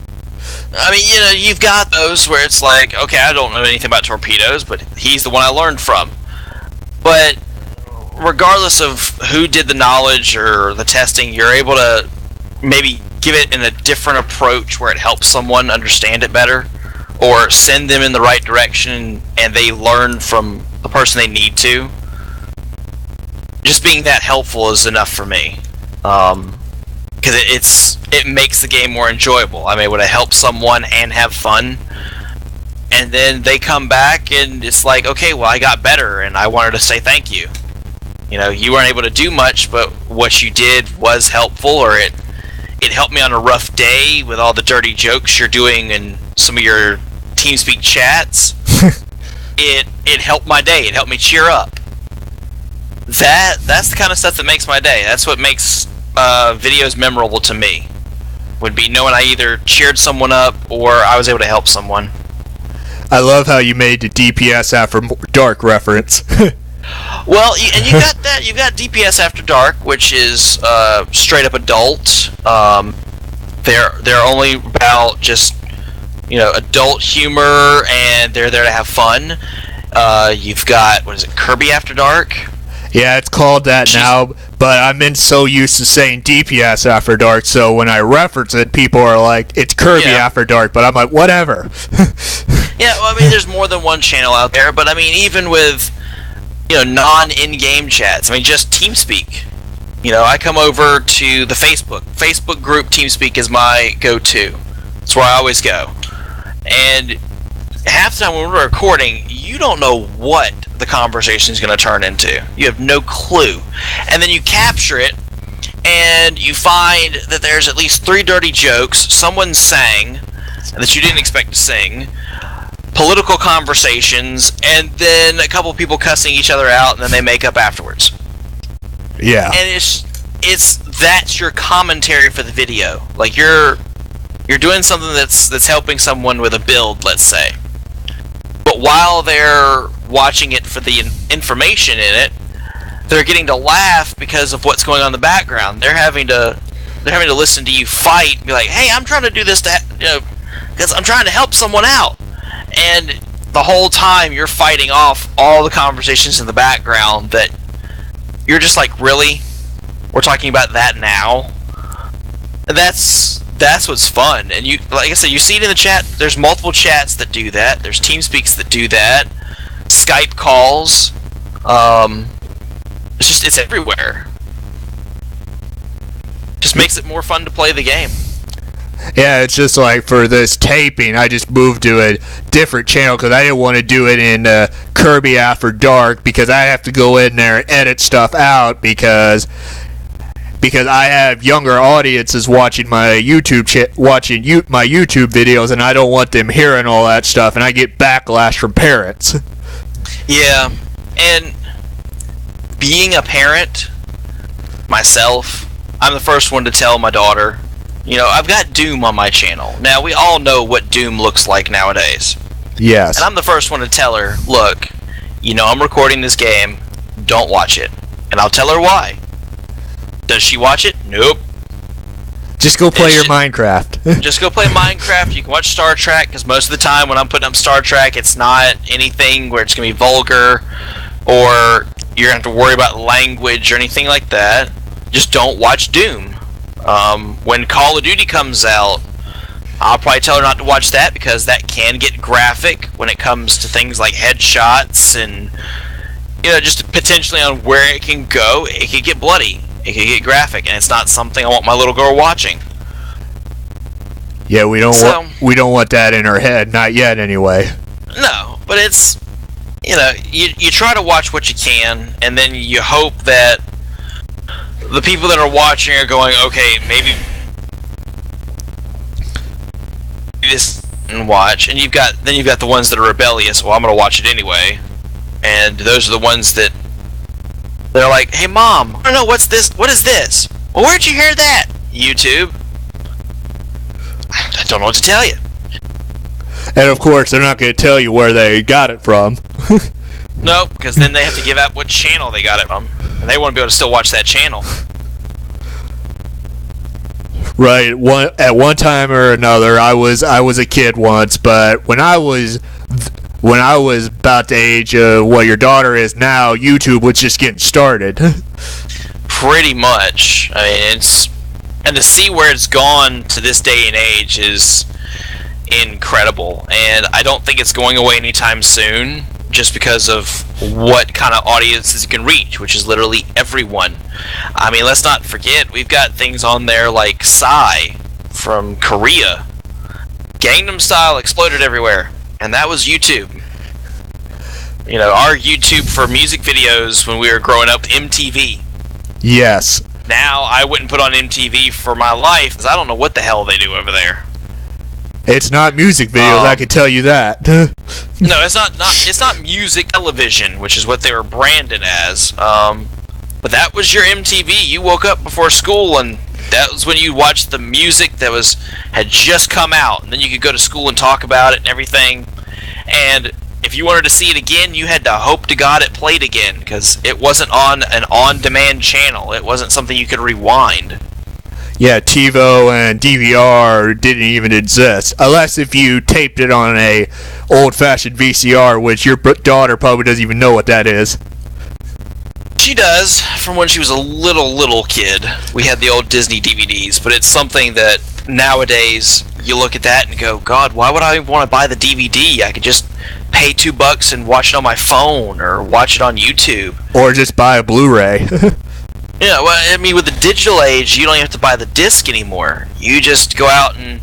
I mean, you know, you've got those where it's like, okay, I don't know anything about torpedoes, but he's the one I learned from. But regardless of who did the knowledge or the testing, you're able to maybe give it in a different approach where it helps someone understand it better, or send them in the right direction and they learn from the person they need to. Just being that helpful is enough for me. Because it makes the game more enjoyable. I'm able to help someone and have fun, and then they come back and it's like, okay, well, I got better and I wanted to say thank you. You know, you weren't able to do much, but what you did was helpful, or it helped me on a rough day with all the dirty jokes you're doing in some of your TeamSpeak chats. It helped my day. It helped me cheer up. That's the kind of stuff that makes my day. That's what makes videos memorable to me. Would be knowing I either cheered someone up or I was able to help someone. I love how you made the DPS After Dark reference. Well, and you got that. You've got DPS After Dark, which is straight up adult. They're only about just, you know, adult humor, and they're there to have fun. You've got, what is it, Kirby After Dark? Yeah, it's called that now, but I'm so used to saying DPS After Dark, so when I reference it, people are like, it's Kirby After Dark, but I'm like, whatever. Yeah, well, I mean, there's more than one channel out there, but I mean, even with, you know, non-in-game chats, I mean, just TeamSpeak. You know, I come over to the Facebook group. TeamSpeak is my go-to. That's where I always go. And half the time when we're recording, you don't know what the conversation is going to turn into. You have no clue. And then you capture it, and you find that there's at least 3 dirty jokes, someone sang, that you didn't expect to sing, political conversations, and then a couple of people cussing each other out, and then they make up afterwards. Yeah. And that's your commentary for the video. Like, you're doing something that's helping someone with a build, let's say. But while they're watching it for the information in it, they're getting to laugh because of what's going on in the background. They're having to listen to you fight and be like, hey, I'm trying to do this because I'm trying to help someone out. And the whole time you're fighting off all the conversations in the background that you're just like, really? We're talking about that now? And that's what's fun. And you, like I said, you see it in the chat. There's multiple chats that do that. There's TeamSpeaks that do that. Skype calls. It's everywhere. Just makes it more fun to play the game. Yeah, it's just like for this taping, I just moved to a different channel because I didn't want to do it in Kirby After Dark because I have to go in there and edit stuff out because I have younger audiences watching my YouTube my YouTube videos, and I don't want them hearing all that stuff, and I get backlash from parents. Yeah, and being a parent myself, I'm the first one to tell my daughter, you know, I've got Doom on my channel. Now, we all know what Doom looks like nowadays. Yes. And I'm the first one to tell her, look, you know I'm recording this game, don't watch it. And I'll tell her why. Does she watch it? Nope. Just go play your Minecraft. Just go play Minecraft. You can watch Star Trek, because most of the time when I'm putting up Star Trek, it's not anything where it's going to be vulgar, or you're going to have to worry about language or anything like that. Just don't watch Doom. When Call of Duty comes out, I'll probably tell her not to watch that, because that can get graphic when it comes to things like headshots and, you know, just potentially on where it can go. It could get bloody. It could get graphic, and it's not something I want my little girl watching. Yeah, we don't want that in her head, not yet anyway. No, but it's, you know, you try to watch what you can, and then you hope that the people that are watching are going, okay, maybe this and watch, and you've got the ones that are rebellious. Well, I'm gonna watch it anyway, and those are the ones that they're like, hey mom, I don't know, what's this? What is this? Well, where'd you hear that? YouTube. I don't know what to tell you. And of course, they're not going to tell you where they got it from. Nope, because then they have to give out what channel they got it from, and they want to be able to still watch that channel. Right. At one time or another, I was a kid once, but when I was about the age of what your daughter is now, YouTube was just getting started. Pretty much. I mean, and to see where it's gone to this day and age is incredible, and I don't think it's going away anytime soon, just because of what kind of audiences it can reach, which is literally everyone. I mean, let's not forget, we've got things on there like Psy from Korea. Gangnam Style exploded everywhere, and that was YouTube. You know, our YouTube for music videos when we were growing up, MTV. Yes. Now, I wouldn't put on MTV for my life, because I don't know what the hell they do over there. It's not music videos, I can tell you that. No, it's not music television, which is what they were branded as. But that was your MTV. You woke up before school, and that was when you watched the music that had just come out, and then you could go to school and talk about it and everything. And if you wanted to see it again, you had to hope to God it played again, because it wasn't on an on-demand channel. It wasn't something you could rewind. Yeah, TiVo and DVR didn't even exist, unless if you taped it on a old-fashioned VCR, which your daughter probably doesn't even know what that is. She does, from when she was a little kid. We had the old Disney DVDs, but it's something that nowadays you look at that and go, God, why would I want to buy the DVD? I could just pay $2 and watch it on my phone, or watch it on YouTube. Or just buy a Blu-ray. Yeah, well, I mean, with the digital age, you don't even have to buy the disc anymore. You just go out and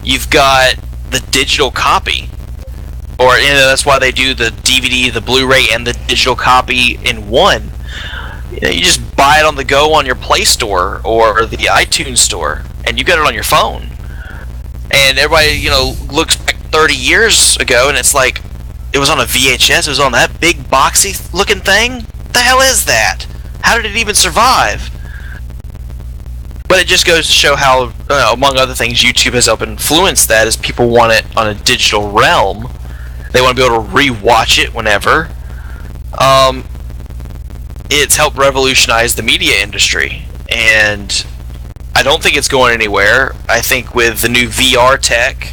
you've got the digital copy. Or, you know, that's why they do the DVD, the Blu-ray, and the digital copy in one. You know, you just buy it on the go on your Play Store or the iTunes Store, and you get it on your phone. And everybody, you know, looks back 30 years ago, and it's like, it was on a VHS, it was on that big boxy looking thing? What the hell is that? How did it even survive? But it just goes to show how, among other things, YouTube has helped influence that, as people want it on a digital realm. They want to be able to re-watch it whenever. It's helped revolutionize the media industry, and I don't think it's going anywhere. I think with the new VR tech,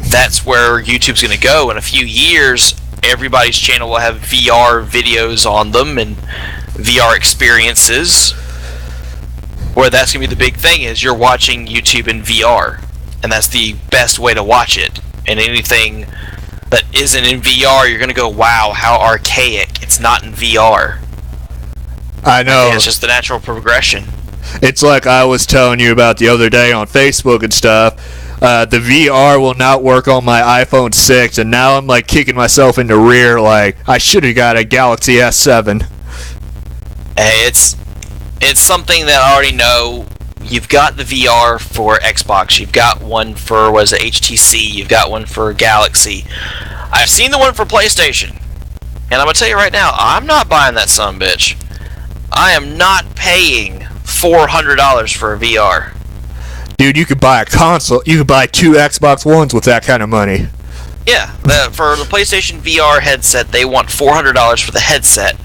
that's where YouTube's going to go. In a few years, everybody's channel will have VR videos on them, and VR experiences, where that's going to be the big thing, is you're watching YouTube in VR, and that's the best way to watch it. And anything that isn't in VR, you're going to go, wow, how archaic. It's not in VR. I know. It's just the natural progression. It's like I was telling you about the other day on Facebook and stuff. The VR will not work on my iPhone 6, and now I'm like kicking myself in the rear, like I should have got a Galaxy S7. Hey, it's something that I already know. You've got the VR for Xbox. You've got one for, what is it, HTC. You've got one for Galaxy. I've seen the one for PlayStation. And I'm going to tell you right now, I'm not buying that sumbitch. I am not paying $400 for a VR. Dude, you could buy a console. You could buy 2 Xbox Ones with that kind of money. Yeah, for the PlayStation VR headset, they want $400 for the headset.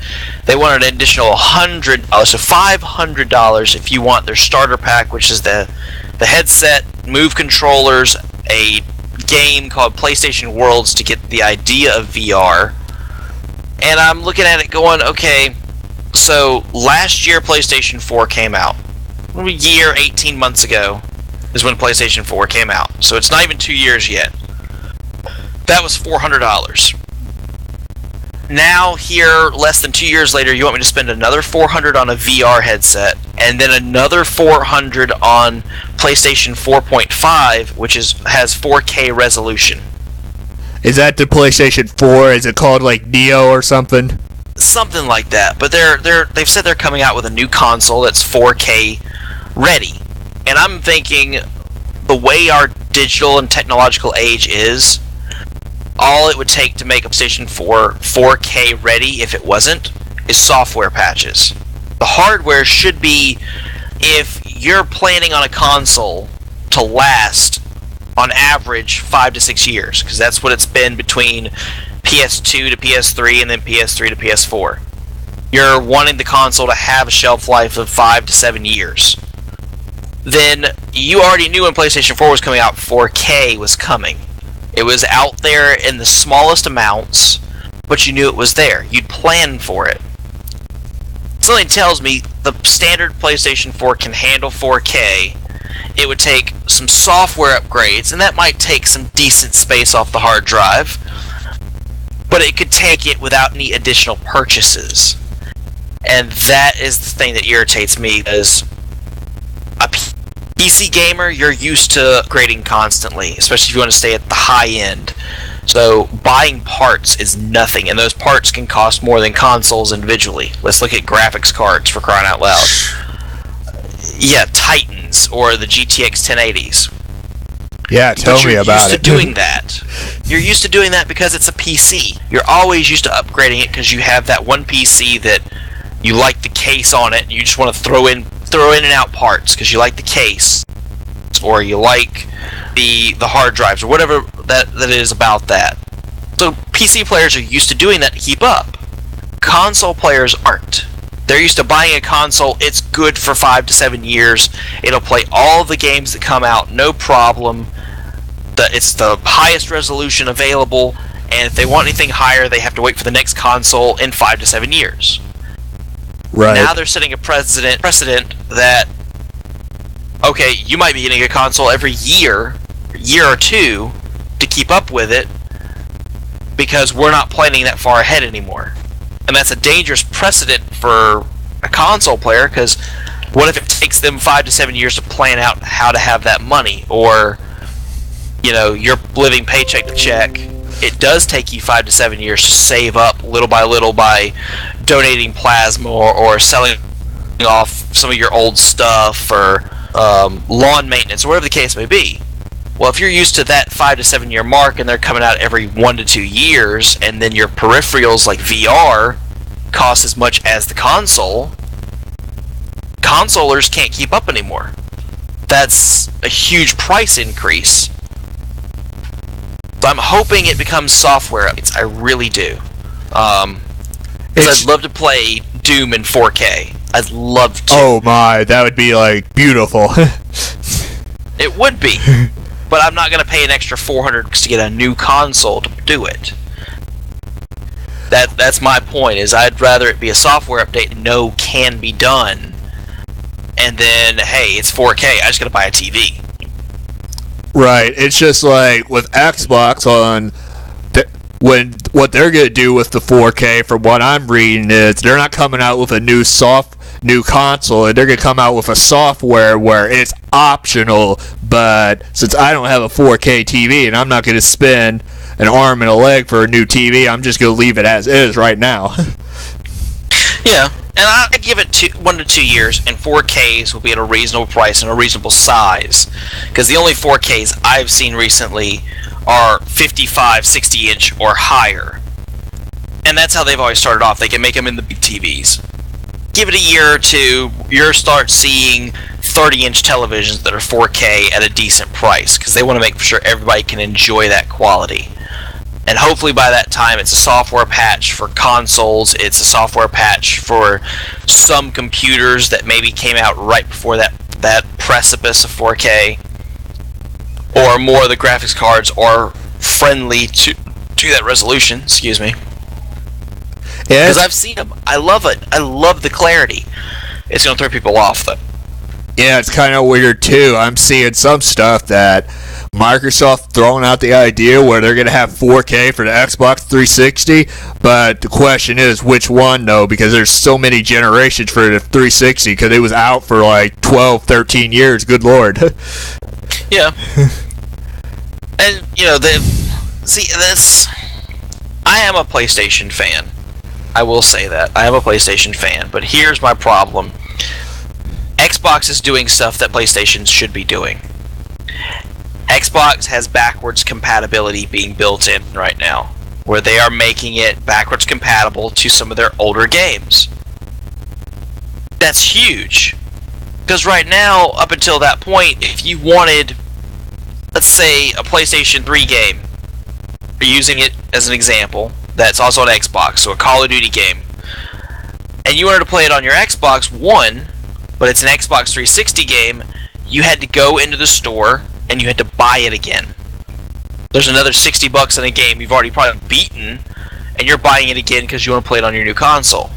They want an additional $100, so $500 if you want their starter pack, which is the headset, Move controllers, a game called PlayStation Worlds to get the idea of VR. And I'm looking at it going, okay, so last year PlayStation 4 came out. A year, 18 months ago is when PlayStation 4 came out. So it's not even 2 years yet. That was $400. Now, here, less than 2 years later, you want me to spend another $400 on a VR headset, and then another $400 on PlayStation 4.5, which has 4K resolution. Is that the PlayStation 4? Is it called like Neo or something? Something like that. But they've said they're coming out with a new console that's 4K ready. And I'm thinking, the way our digital and technological age is, all it would take to make a PlayStation 4 4K ready, if it wasn't, is software patches. The hardware should be, if you're planning on a console to last, on average, 5 to 6 years, because that's what it's been between PS2 to PS3 and then PS3 to PS4. You're wanting the console to have a shelf life of 5 to 7 years. then you already knew when PlayStation 4 was coming out, 4K was coming. It was out there in the smallest amounts, but you knew it was there. You'd plan for it. Something tells me the standard PlayStation 4 can handle 4K. It would take some software upgrades, and that might take some decent space off the hard drive, but it could take it without any additional purchases. And that is the thing that irritates me. As a PC gamer, you're used to upgrading constantly, especially if you want to stay at the high end. So buying parts is nothing, and those parts can cost more than consoles individually. Let's look at graphics cards, for crying out loud. Yeah, Titans or the GTX 1080s. Yeah, tell me about it. You're used to doing that. You're used to doing that because it's a PC. You're always used to upgrading it because you have that one PC that you like the case on it, and you just want to throw in and out parts because you like the case, or you like the hard drives, or whatever that is about that. So PC players are used to doing that to keep up. Console players aren't. They're used to buying a console. It's good for 5 to 7 years. It'll play all the games that come out, no problem. It's the highest resolution available, and if they want anything higher, they have to wait for the next console in 5 to 7 years. Right. Now they're setting a precedent that, okay, you might be getting a console every year or two to keep up with it, because we're not planning that far ahead anymore. And that's a dangerous precedent for a console player, because what if it takes them 5 to 7 years to plan out how to have that money? Or, you're living paycheck to check. It does take you 5 to 7 years to save up little by little by donating plasma or selling off some of your old stuff, or lawn maintenance, or whatever the case may be. Well, if you're used to that 5 to 7 year mark and they're coming out every 1 to 2 years, and then your peripherals like VR cost as much as the console, consolers can't keep up anymore. That's a huge price increase. So I'm hoping it becomes software updates. I really do. Because I'd love to play Doom in 4K. I'd love to. Oh my, that would be beautiful. It would be. But I'm not going to pay an extra $400 to get a new console to do it. That's my point, is I'd rather it be a software update and can be done. And then, hey, it's 4K, I just got to buy a TV. Right, it's just like with Xbox what they're going to do with the 4K, from what I'm reading, is they're not coming out with a new console, and they're going to come out with a software where it's optional. But since I don't have a 4K TV and I'm not going to spend an arm and a leg for a new TV, I'm just going to leave it as is right now. Yeah, and I give it 1 to 2 years, and 4Ks will be at a reasonable price and a reasonable size. Because the only 4Ks I've seen recently are 55, 60 inch or higher. And that's how they've always started off. They can make them in the big TVs. Give it a year or two, you'll start seeing 30-inch televisions that are 4K at a decent price, because they want to make sure everybody can enjoy that quality. And hopefully by that time, it's a software patch for consoles, it's a software patch for some computers that maybe came out right before that precipice of 4K, or more of the graphics cards are friendly to that resolution, excuse me. Because I've seen them. I love it. I love the clarity. It's going to throw people off, though. Yeah, it's kind of weird, too. I'm seeing some stuff that Microsoft throwing out the idea where they're going to have 4K for the Xbox 360, but the question is, which one, though? Because there's so many generations for the 360, because it was out for 12, 13 years. Good Lord. Yeah. And, I am a PlayStation fan. I will say that. I am a PlayStation fan, but here's my problem. Xbox is doing stuff that PlayStation should be doing. Xbox has backwards compatibility being built in right now, where they are making it backwards compatible to some of their older games. That's huge. Because right now, up until that point, if you wanted, let's say, a PlayStation 3 game, using it as an example, that's also on Xbox, so a Call of Duty game, and you wanted to play it on your Xbox One, but it's an Xbox 360 game, you had to go into the store and you had to buy it again. There's another $60 in a game you've already probably beaten, and you're buying it again because you want to play it on your new console.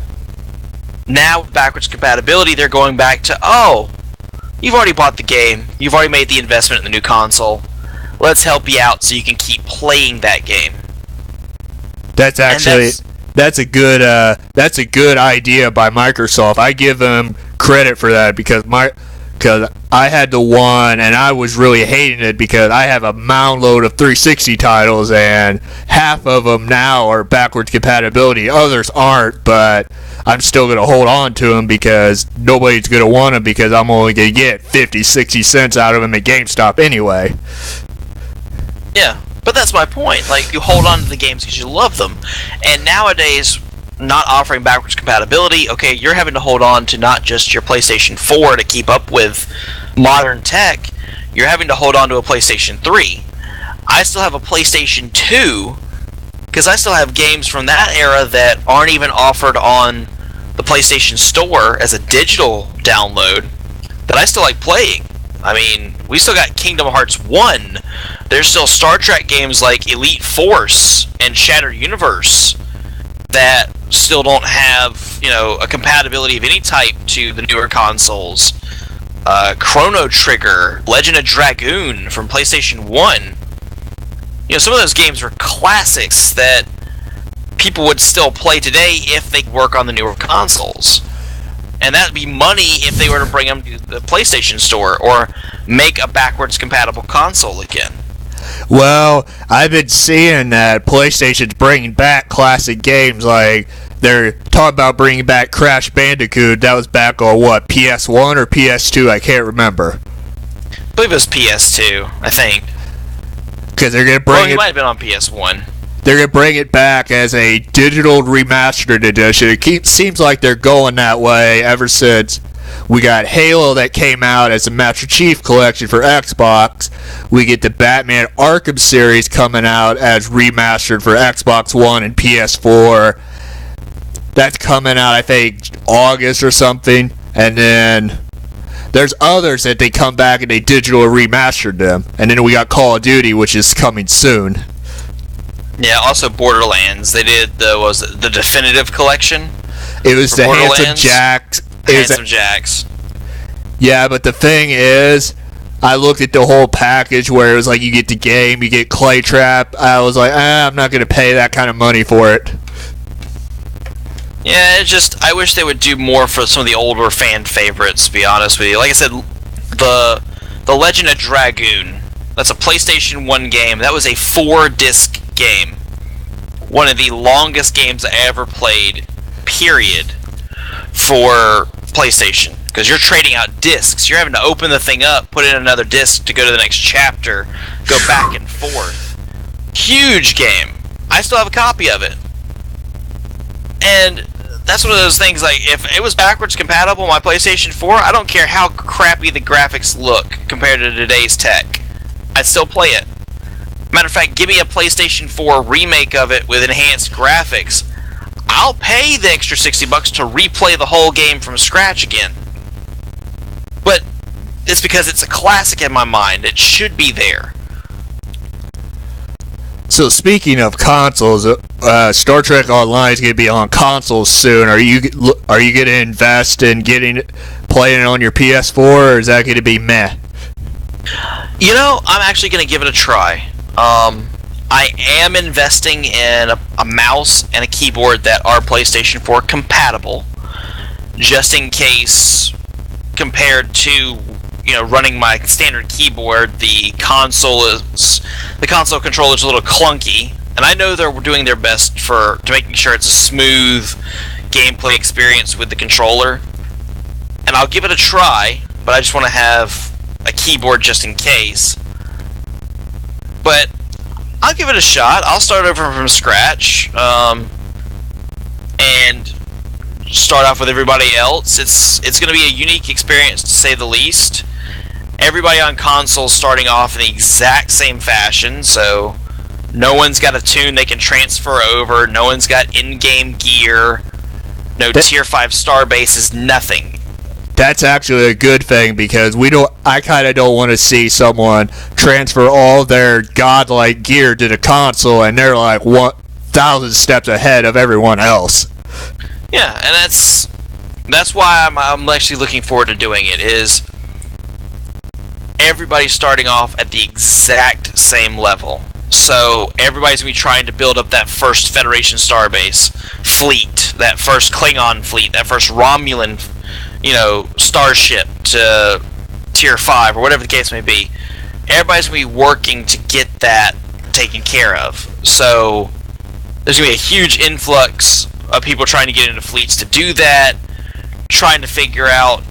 Now, with backwards compatibility, they're going back to, oh, you've already bought the game, you've already made the investment in the new console, let's help you out so you can keep playing that game. That's actually that's a good idea by Microsoft. I give them credit for that because I had the one and I was really hating it because I have a mound load of 360 titles and half of them now are backwards compatibility, others aren't, but I'm still going to hold on to them because nobody's going to want them because I'm only going to get 50, 60 cents out of them at GameStop anyway. Yeah, but that's my point. Like, you hold on to the games because you love them. And nowadays, not offering backwards compatibility, okay, you're having to hold on to not just your PlayStation 4 to keep up with modern tech, you're having to hold on to a PlayStation 3. I still have a PlayStation 2 because I still have games from that era that aren't even offered on the PlayStation Store as a digital download that I still like playing. I mean, we still got Kingdom Hearts 1. There's still Star Trek games like Elite Force and Shattered Universe that still don't have, a compatibility of any type to the newer consoles. Chrono Trigger, Legend of Dragoon from PlayStation 1. Some of those games were classics that people would still play today if they work on the newer consoles. And that'd be money if they were to bring them to the PlayStation Store or make a backwards compatible console again. Well, I've been seeing that PlayStation's bringing back classic games, like they're talking about bringing back Crash Bandicoot. That was back on what, PS1 or PS2? I can't remember. I believe it was PS2, I think. Because they're gonna bring it might have been on PS1. They're going to bring it back as a digital remastered edition. It seems like they're going that way ever since we got Halo that came out as a Master Chief Collection for Xbox. We get the Batman Arkham series coming out as remastered for Xbox One and PS4. That's coming out, I think, August or something. And then there's others that they come back and they digital remastered them. And then we got Call of Duty, which is coming soon. Yeah, also Borderlands. They did the definitive collection. It was the Handsome Jacks. Handsome Jacks. Yeah, but the thing is, I looked at the whole package where it was like you get the game, you get Claytrap. I was like, I'm not going to pay that kind of money for it. Yeah, I wish they would do more for some of the older fan favorites, to be honest with you. Like I said, the Legend of Dragoon. That's a PlayStation 1 game. That was a 4-disc game. One of the longest games I ever played, period, for PlayStation. Because you're trading out discs. You're having to open the thing up, put in another disc to go to the next chapter, go back and forth. Huge game. I still have a copy of it. And that's one of those things, like, if it was backwards compatible on my PlayStation 4, I don't care how crappy the graphics look compared to today's tech. I'd still play it. Matter of fact, give me a PlayStation 4 remake of it with enhanced graphics. I'll pay the extra $60 to replay the whole game from scratch again. But it's because it's a classic in my mind. It should be there. So speaking of consoles, Star Trek Online is going to be on consoles soon. Are you going to invest in playing it on your PS4, or is that going to be meh? I'm actually going to give it a try. I am investing in a mouse and a keyboard that are PlayStation 4 compatible, just in case, compared to running my standard keyboard, the console controller is a little clunky, and I know they're doing their best to making sure it's a smooth gameplay experience with the controller, and I'll give it a try, but I just want to have a keyboard just in case. But I'll give it a shot. I'll start over from scratch, and start off with everybody else. It's going to be a unique experience, to say the least. Everybody on console starting off in the exact same fashion, so no one's got a tune they can transfer over. No one's got in-game gear. No tier 5 star bases. Nothing. That's actually a good thing because I kind of don't want to see someone transfer all their godlike gear to the console and they're like 1,000 steps ahead of everyone else. Yeah, and that's why I'm actually looking forward to doing it. Is everybody's starting off at the exact same level. So everybody's going to be trying to build up that first Federation Starbase fleet, that first Klingon fleet, that first Romulan, starship to Tier 5, or whatever the case may be. Everybody's going to be working to get that taken care of. So there's going to be a huge influx of people trying to get into fleets to do that, trying to figure out,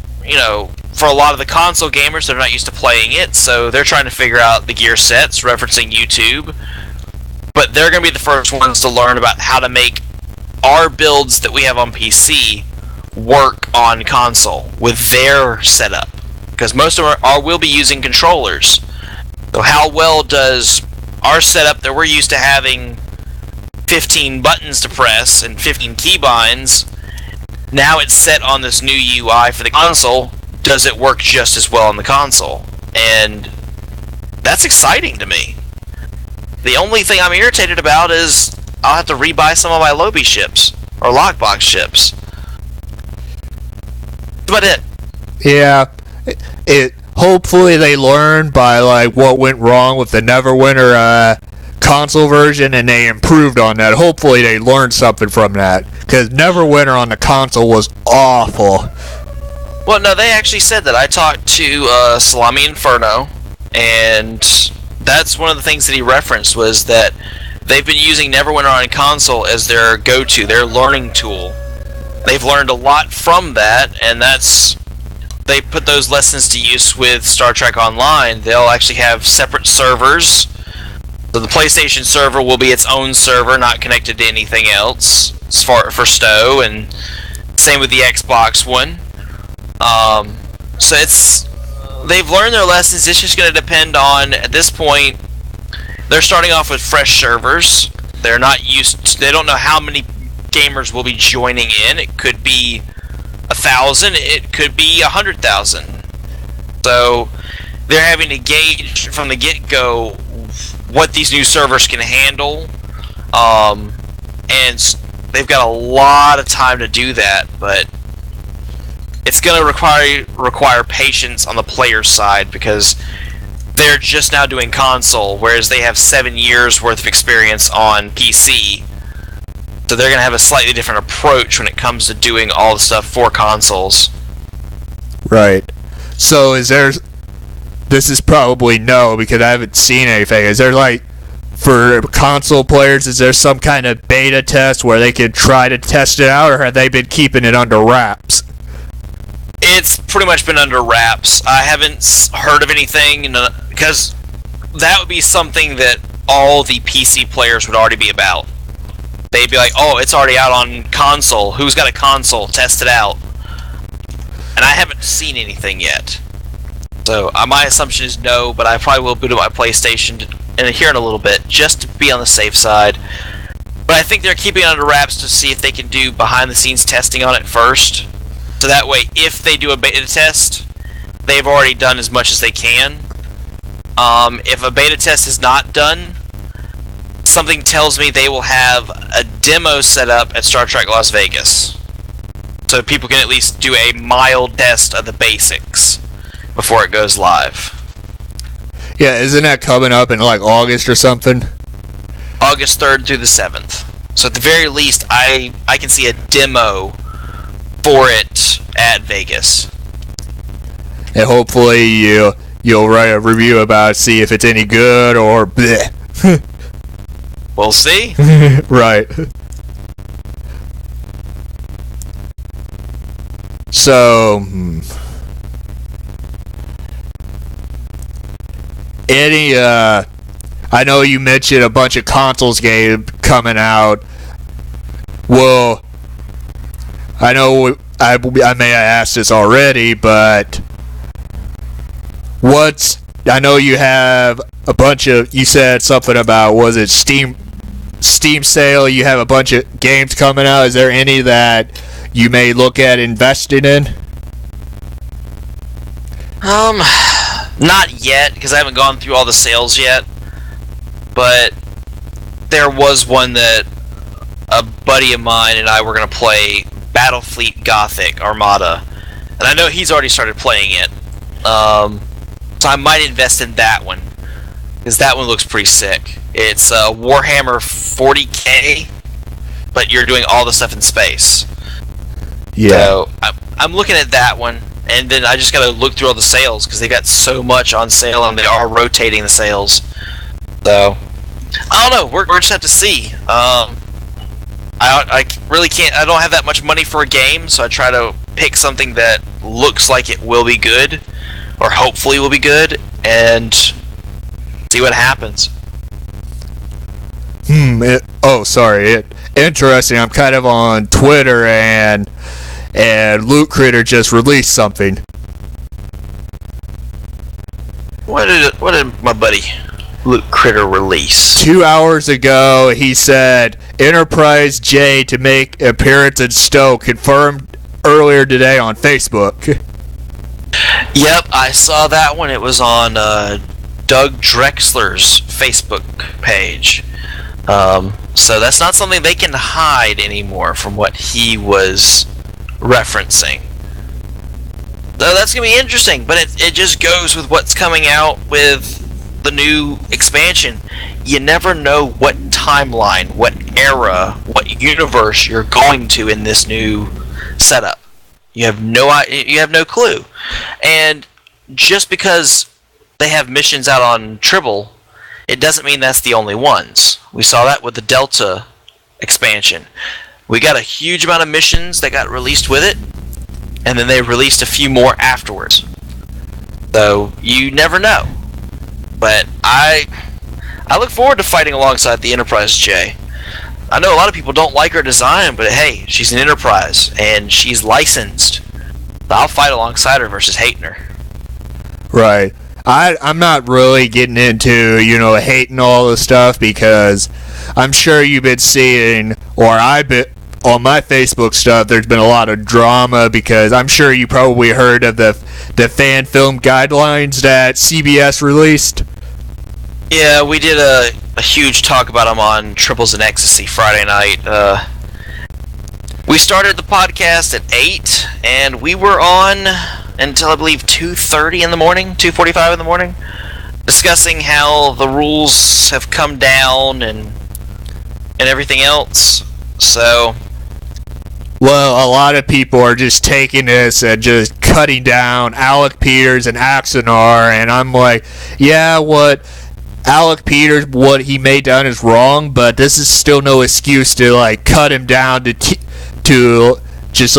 for a lot of the console gamers, they're not used to playing it, so they're trying to figure out the gear sets, referencing YouTube. But they're going to be the first ones to learn about how to make our builds that we have on PC work on console with their setup. Because most of them will be using controllers. So how well does our setup that we're used to having 15 buttons to press and 15 keybinds, now it's set on this new UI for the console, does it work just as well on the console? And that's exciting to me. The only thing I'm irritated about is I'll have to rebuy some of my Lobby ships or Lockbox ships. That's about it. Yeah, it hopefully they learn by what went wrong with the Neverwinter console version and they improved on that. Hopefully they learned something from that, because Neverwinter on the console was awful. Well, no, they actually said that. I talked to Salami Inferno, and that's one of the things that he referenced, was that they've been using Neverwinter on console as their go-to, their learning tool. They've learned a lot from that, and they put those lessons to use with Star Trek Online. They'll actually have separate servers. So the PlayStation server will be its own server, not connected to anything else, as far for Stowe, and same with the Xbox one. So they've learned their lessons. It's just going to depend on, at this point, they're starting off with fresh servers. They don't know how many gamers will be joining in. It could be 1,000. It could be 100,000. So they're having to gauge from the get-go what these new servers can handle. And they've got a lot of time to do that, but it's going to require patience on the player side, because they're just now doing console, whereas they have 7 years worth of experience on PC. So they're going to have a slightly different approach when it comes to doing all the stuff for consoles. Right. So this is probably no, because I haven't seen anything. Is there for console players, is there some kind of beta test where they could try to test it out, or have they been keeping it under wraps? It's pretty much been under wraps. I haven't heard of anything, because that would be something that all the PC players would already be about. They'd be like, oh, it's already out on console. Who's got a console? Test it out. And I haven't seen anything yet. So my assumption is no, but I probably will boot up my PlayStation here in a little bit, just to be on the safe side. But I think they're keeping it under wraps to see if they can do behind-the-scenes testing on it first. So that way, if they do a beta test, they've already done as much as they can. If a beta test is not done, something tells me they will have a demo set up at Star Trek Las Vegas. So people can at least do a mild test of the basics before it goes live. Yeah, isn't that coming up in August or something? August 3rd through the 7th. So at the very least, I can see a demo for it at Vegas. And hopefully you'll write a review about it, see if it's any good or bleh. We'll see. Right. So, I know you mentioned a bunch of consoles game coming out. Well, I know I may have asked this already, but I know you have a bunch of, you said something about, was it Steam sale? You have a bunch of games coming out. Is there any that you may look at investing in? Um, Not yet, because I haven't gone through all the sales yet. But there was one that a buddy of mine and I were going to play, Battlefleet Gothic Armada. And I know he's already started playing it. So I might invest in that one, because that one looks pretty sick. It's Warhammer 40k, but you're doing all the stuff in space. Yeah. So I'm looking at that one, and then I just got to look through all the sales, because they got so much on sale, and they are rotating the sales. So I don't know. We're just have to see. I really can't. I don't have that much money for a game, so I try to pick something that looks like it will be good, or hopefully will be good, and see what happens. Interesting. I'm kind of on Twitter, and Loot Critter just released something. What did my buddy Loot Critter release? 2 hours ago, he said Enterprise J to make appearance in Stoke, confirmed earlier today on Facebook. Yep, I saw that one. It was on Doug Drexler's Facebook page. So that's not something they can hide anymore from what he was referencing. So that's going to be interesting, but it just goes with what's coming out with the new expansion. You never know what timeline, what era, what universe you're going to in this new setup. You have no clue. And just because they have missions out on Tribble, it doesn't mean that's the only ones. We saw that with the Delta expansion. We got a huge amount of missions that got released with it, and then they released a few more afterwards. So you never know. But I look forward to fighting alongside the Enterprise J. I know a lot of people don't like her design, but hey, she's an Enterprise, and she's licensed. I'll fight alongside her versus hating her. Right. I'm not really getting into, hating all this stuff, because I'm sure you've been seeing, or I've been, on my Facebook stuff, there's been a lot of drama, because I'm sure you probably heard of the fan film guidelines that CBS released. Yeah, we did a huge talk about them on Triples and Ecstasy Friday night. We started the podcast at 8, and we were on until I believe 2:30 in the morning, 2:45 in the morning, discussing how the rules have come down and everything else. So, well, a lot of people are just taking this and just cutting down Alec Peters and Axonar, and I'm like, yeah, what Alec Peters, what he made done is wrong, but this is still no excuse to cut him down to just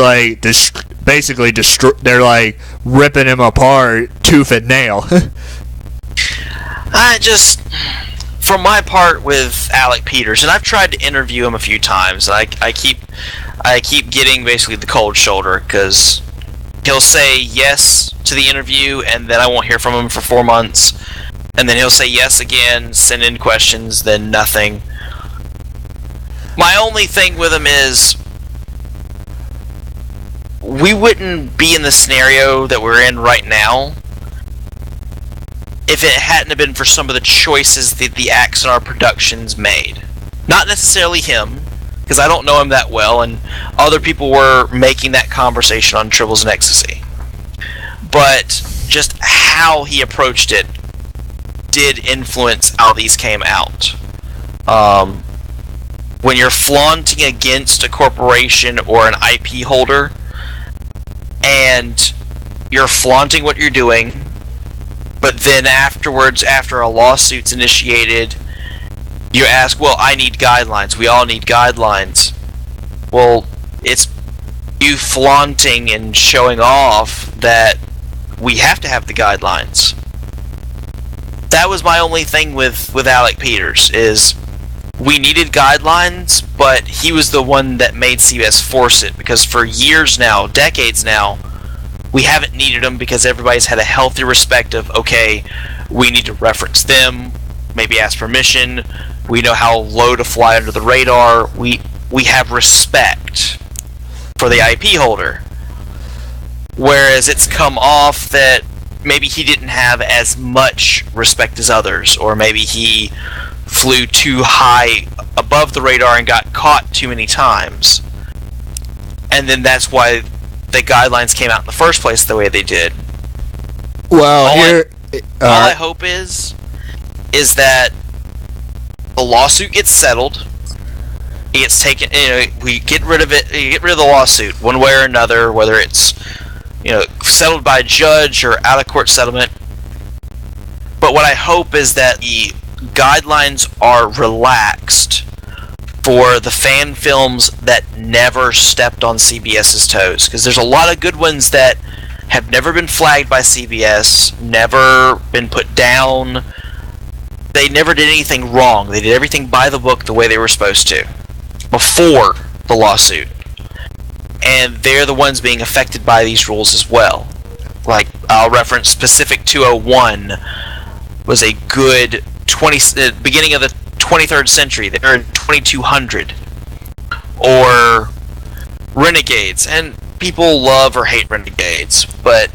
basically destroy. They're ripping him apart tooth and nail. From my part with Alec Peters, and I've tried to interview him a few times, and I keep getting basically the cold shoulder, because he'll say yes to the interview, and then I won't hear from him for 4 months, and then he'll say yes again, send in questions, then nothing. My only thing with him is, we wouldn't be in the scenario that we're in right now if it hadn't have been for some of the choices that the Axonar Productions made. Not necessarily him, because I don't know him that well, and other people were making that conversation on Tribbles and Ecstasy. But just how he approached it did influence how these came out. When you're flaunting against a corporation or an IP holder, and you're flaunting what you're doing, but then afterwards, after a lawsuit's initiated, you ask, well, I need guidelines. We all need guidelines. Well, it's you flaunting and showing off that we have to have the guidelines. That was my only thing with Alec Peters, is we needed guidelines, but he was the one that made CBS force it, because for years now, decades now, we haven't needed them, because everybody's had a healthy respect of, okay, we need to reference them, maybe ask permission, we know how low to fly under the radar, we have respect for the IP holder. Whereas it's come off that maybe he didn't have as much respect as others, or maybe he flew too high above the radar and got caught too many times. And then that's why the guidelines came out in the first place the way they did. Well, all I hope is that the lawsuit gets settled. It gets taken. We get rid of it. You get rid of the lawsuit one way or another, whether it's settled by a judge or out of court settlement. But what I hope is that the guidelines are relaxed for the fan films that never stepped on CBS's toes, because there's a lot of good ones that have never been flagged by CBS, never been put down. They never did anything wrong. They did everything by the book the way they were supposed to before the lawsuit. And they're the ones being affected by these rules as well. Like, I'll reference Pacific 201 was a good beginning of the 23rd century. They were in 2200. Or Renegades. And people love or hate Renegades, but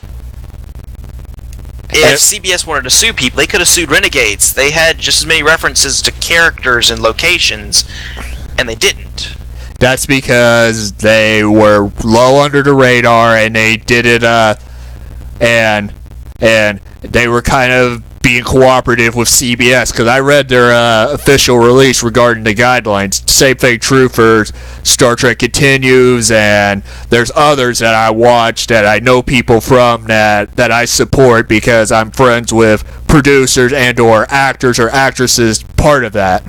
if CBS wanted to sue people, they could have sued Renegades. They had just as many references to characters and locations, and they didn't. That's because they were low under the radar, and they did it, and they were kind of being cooperative with CBS, because I read their official release regarding the guidelines. Same thing true for Star Trek Continues, and there's others that I watch that I know people from that I support because I'm friends with producers and or actors or actresses part of that.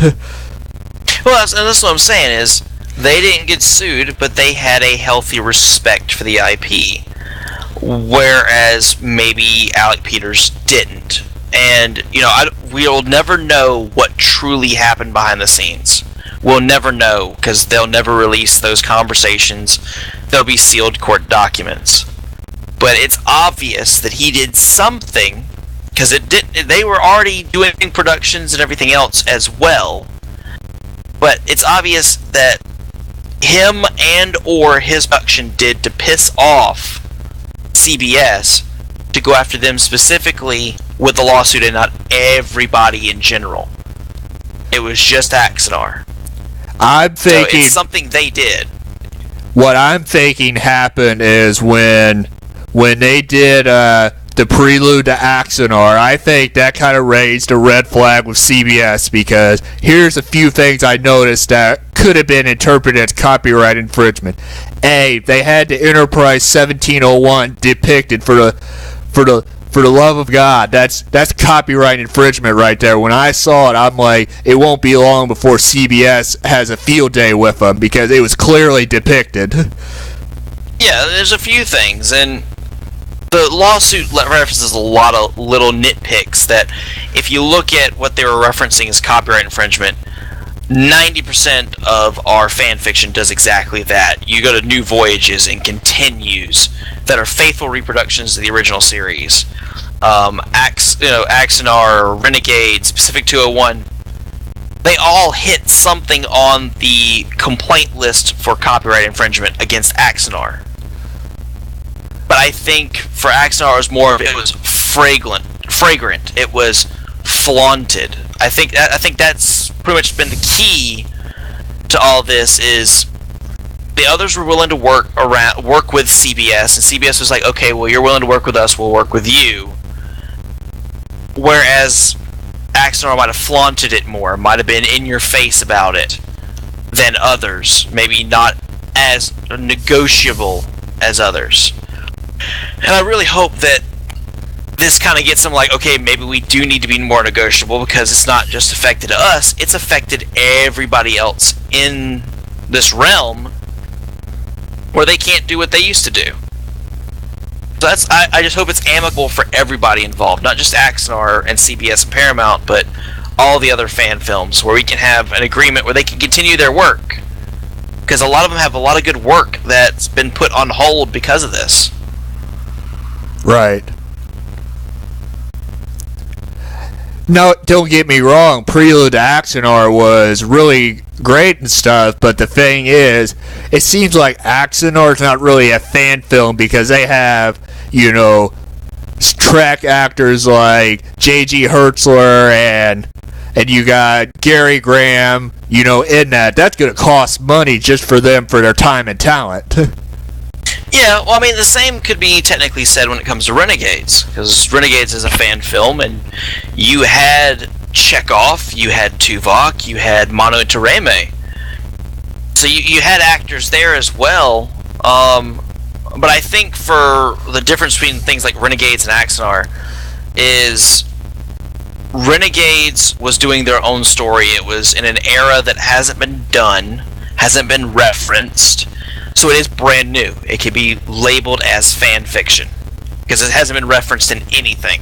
Well, that's what I'm saying is they didn't get sued, but they had a healthy respect for the IP, whereas maybe Alec Peters didn't. And, we'll never know what truly happened behind the scenes. We'll never know, because they'll never release those conversations. They'll be sealed court documents. But it's obvious that he did something, because they were already doing productions and everything else as well. But it's obvious that him and or his production did to piss off CBS to go after them specifically with the lawsuit and not everybody in general. It was just Axanar. I'm thinking... So it's something they did. What I'm thinking happened is when they did the prelude to Axanar, I think that kind of raised a red flag with CBS, because here's a few things I noticed that could have been interpreted as copyright infringement. A, they had the Enterprise 1701 depicted for the love of God. That's copyright infringement right there. When I saw it, I'm like, it won't be long before CBS has a field day with them, because it was clearly depicted. Yeah, there's a few things, and the lawsuit references a lot of little nitpicks that, if you look at what they were referencing as copyright infringement, 90% of our fan fiction does exactly that. You go to New Voyages and Continues that are faithful reproductions of the original series. Axanar, Renegades, Pacific 201, they all hit something on the complaint list for copyright infringement against Axanar. But I think for Axanar it was fragrant. It was flaunted. I think that's pretty much been the key to all this. Is the others were willing to work with CBS, and CBS was like, okay, well, you're willing to work with us, we'll work with you. Whereas Axanar might have flaunted it more, might have been in your face about it than others, maybe not as negotiable as others. And I really hope that this kind of gets them like, okay, maybe we do need to be more negotiable, because it's not just affected us, it's affected everybody else in this realm where they can't do what they used to do. So I just hope it's amicable for everybody involved, not just Axanar and CBS and Paramount, but all the other fan films, where we can have an agreement where they can continue their work. Because a lot of them have a lot of good work that's been put on hold because of this. Right. No, don't get me wrong, Prelude to Axanar was really great and stuff, but the thing is, it seems like Axanar's not really a fan film, because they have, Trek actors like J.G. Hertzler and you got Gary Graham, in that's going to cost money just for them for their time and talent. Yeah, well, I mean, the same could be technically said when it comes to Renegades, because Renegades is a fan film, and you had Chekhov, you had Tuvok, you had Mano Tareme. So you had actors there as well, but I think for the difference between things like Renegades and Axanar is Renegades was doing their own story. It was in an era that hasn't been done, hasn't been referenced, so it is brand new. It can be labeled as fan fiction because it hasn't been referenced in anything.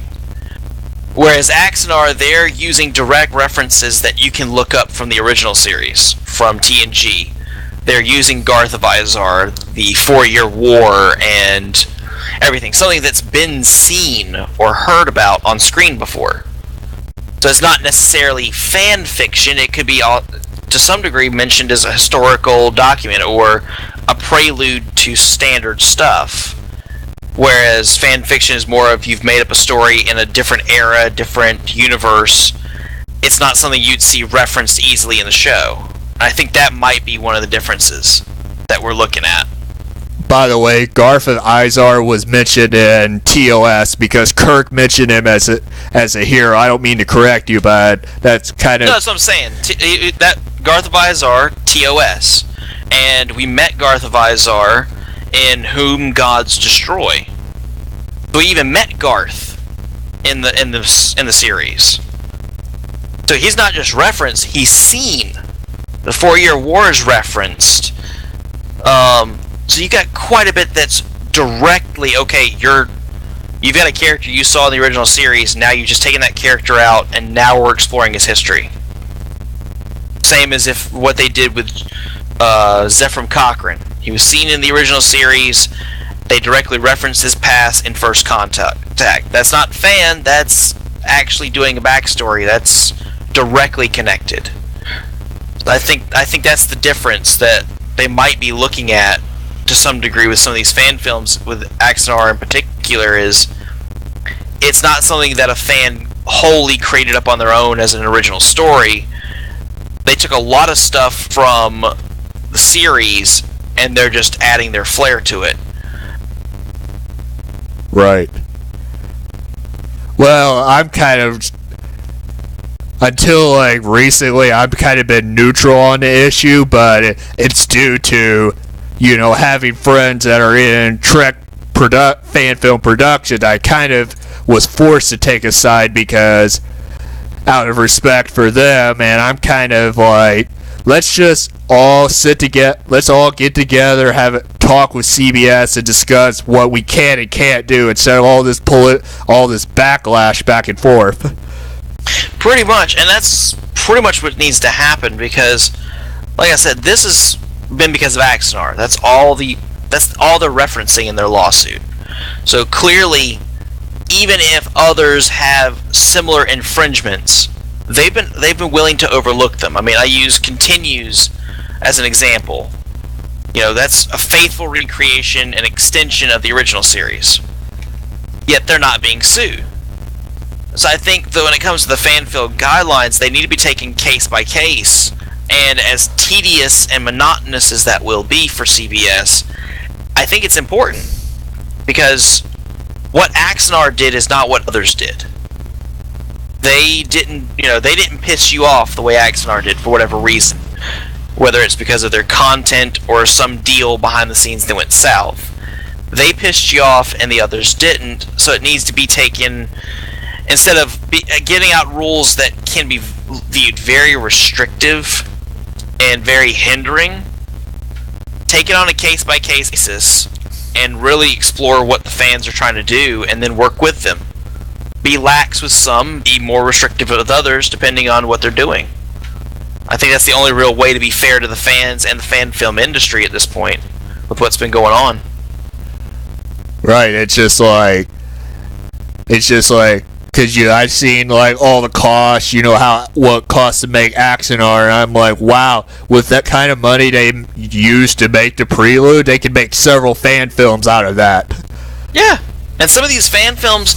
Whereas Axanar, they're using direct references that you can look up from the original series, from TNG. They're using Garth of Izar, the 4-Year War, and everything. Something that's been seen or heard about on screen before. So it's not necessarily fan fiction. It could be, to some degree, mentioned as a historical document or a prelude to standard stuff. Whereas fan fiction is more of you've made up a story in a different era, different universe. It's not something you'd see referenced easily in the show. I think that might be one of the differences that we're looking at. By the way, Garth of Izar was mentioned in TOS because Kirk mentioned him as a hero. I don't mean to correct you, but that's kind of... No, that's what I'm saying. That Garth of Izar, TOS. And we met Garth of Izar in Whom Gods Destroy. We even met Garth in the series. So he's not just referenced, he's seen. The 4-Year War is referenced. So you got quite a bit that's directly, okay, you've got a character you saw in the original series, now you've just taken that character out, and now we're exploring his history. Same as if what they did with Zephram Cochrane. He was seen in the original series, they directly referenced his past in First Contact. That's not fan, that's actually doing a backstory, that's directly connected. I think that's the difference that they might be looking at to some degree with some of these fan films, with Axanar in particular, is it's not something that a fan wholly created up on their own as an original story. They took a lot of stuff from the series and they're just adding their flair to it. Right. Well, I'm kind of... Until recently, I've kind of been neutral on the issue, but it's due to, having friends that are in Trek fan film production. I kind of was forced to take a side because, out of respect for them, and I'm kind of like, let's just all sit together, let's all get together, have a talk with CBS and discuss what we can and can't do instead of all this backlash back and forth. Pretty much, and that's pretty much what needs to happen because, like I said, this has been because of Axanar. That's all they're referencing in their lawsuit. So clearly, even if others have similar infringements, they've been willing to overlook them. I mean, I use Continues as an example. That's a faithful recreation and extension of the original series. Yet they're not being sued. So I think that when it comes to the fan film guidelines, they need to be taken case by case. And as tedious and monotonous as that will be for CBS, I think it's important. Because what Axanar did is not what others did. They didn't piss you off the way Axanar did for whatever reason. Whether it's because of their content or some deal behind the scenes that went south. They pissed you off and the others didn't, so it needs to be taken... Instead of getting out rules that can be viewed very restrictive and very hindering, take it on a case-by-case basis and really explore what the fans are trying to do and then work with them. Be lax with some, be more restrictive with others, depending on what they're doing. I think that's the only real way to be fair to the fans and the fan film industry at this point with what's been going on. Right, it's just like... Because I've seen all the costs, what costs to make Axanar, and I'm like, wow, with that kind of money they used to make the Prelude, they could make several fan films out of that. Yeah, And some of these fan films,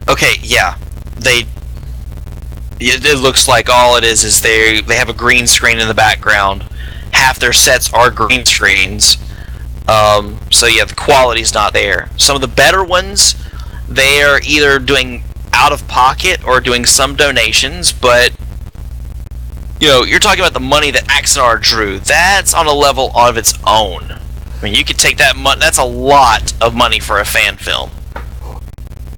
okay, yeah, it looks like all it is they have a green screen in the background. Half their sets are green screens. So yeah, the quality's not there. Some of the better ones, they are either doing out of pocket or doing some donations, but you're talking about the money that Axanar drew. That's on a level of its own. I mean, you could take that money. That's a lot of money for a fan film.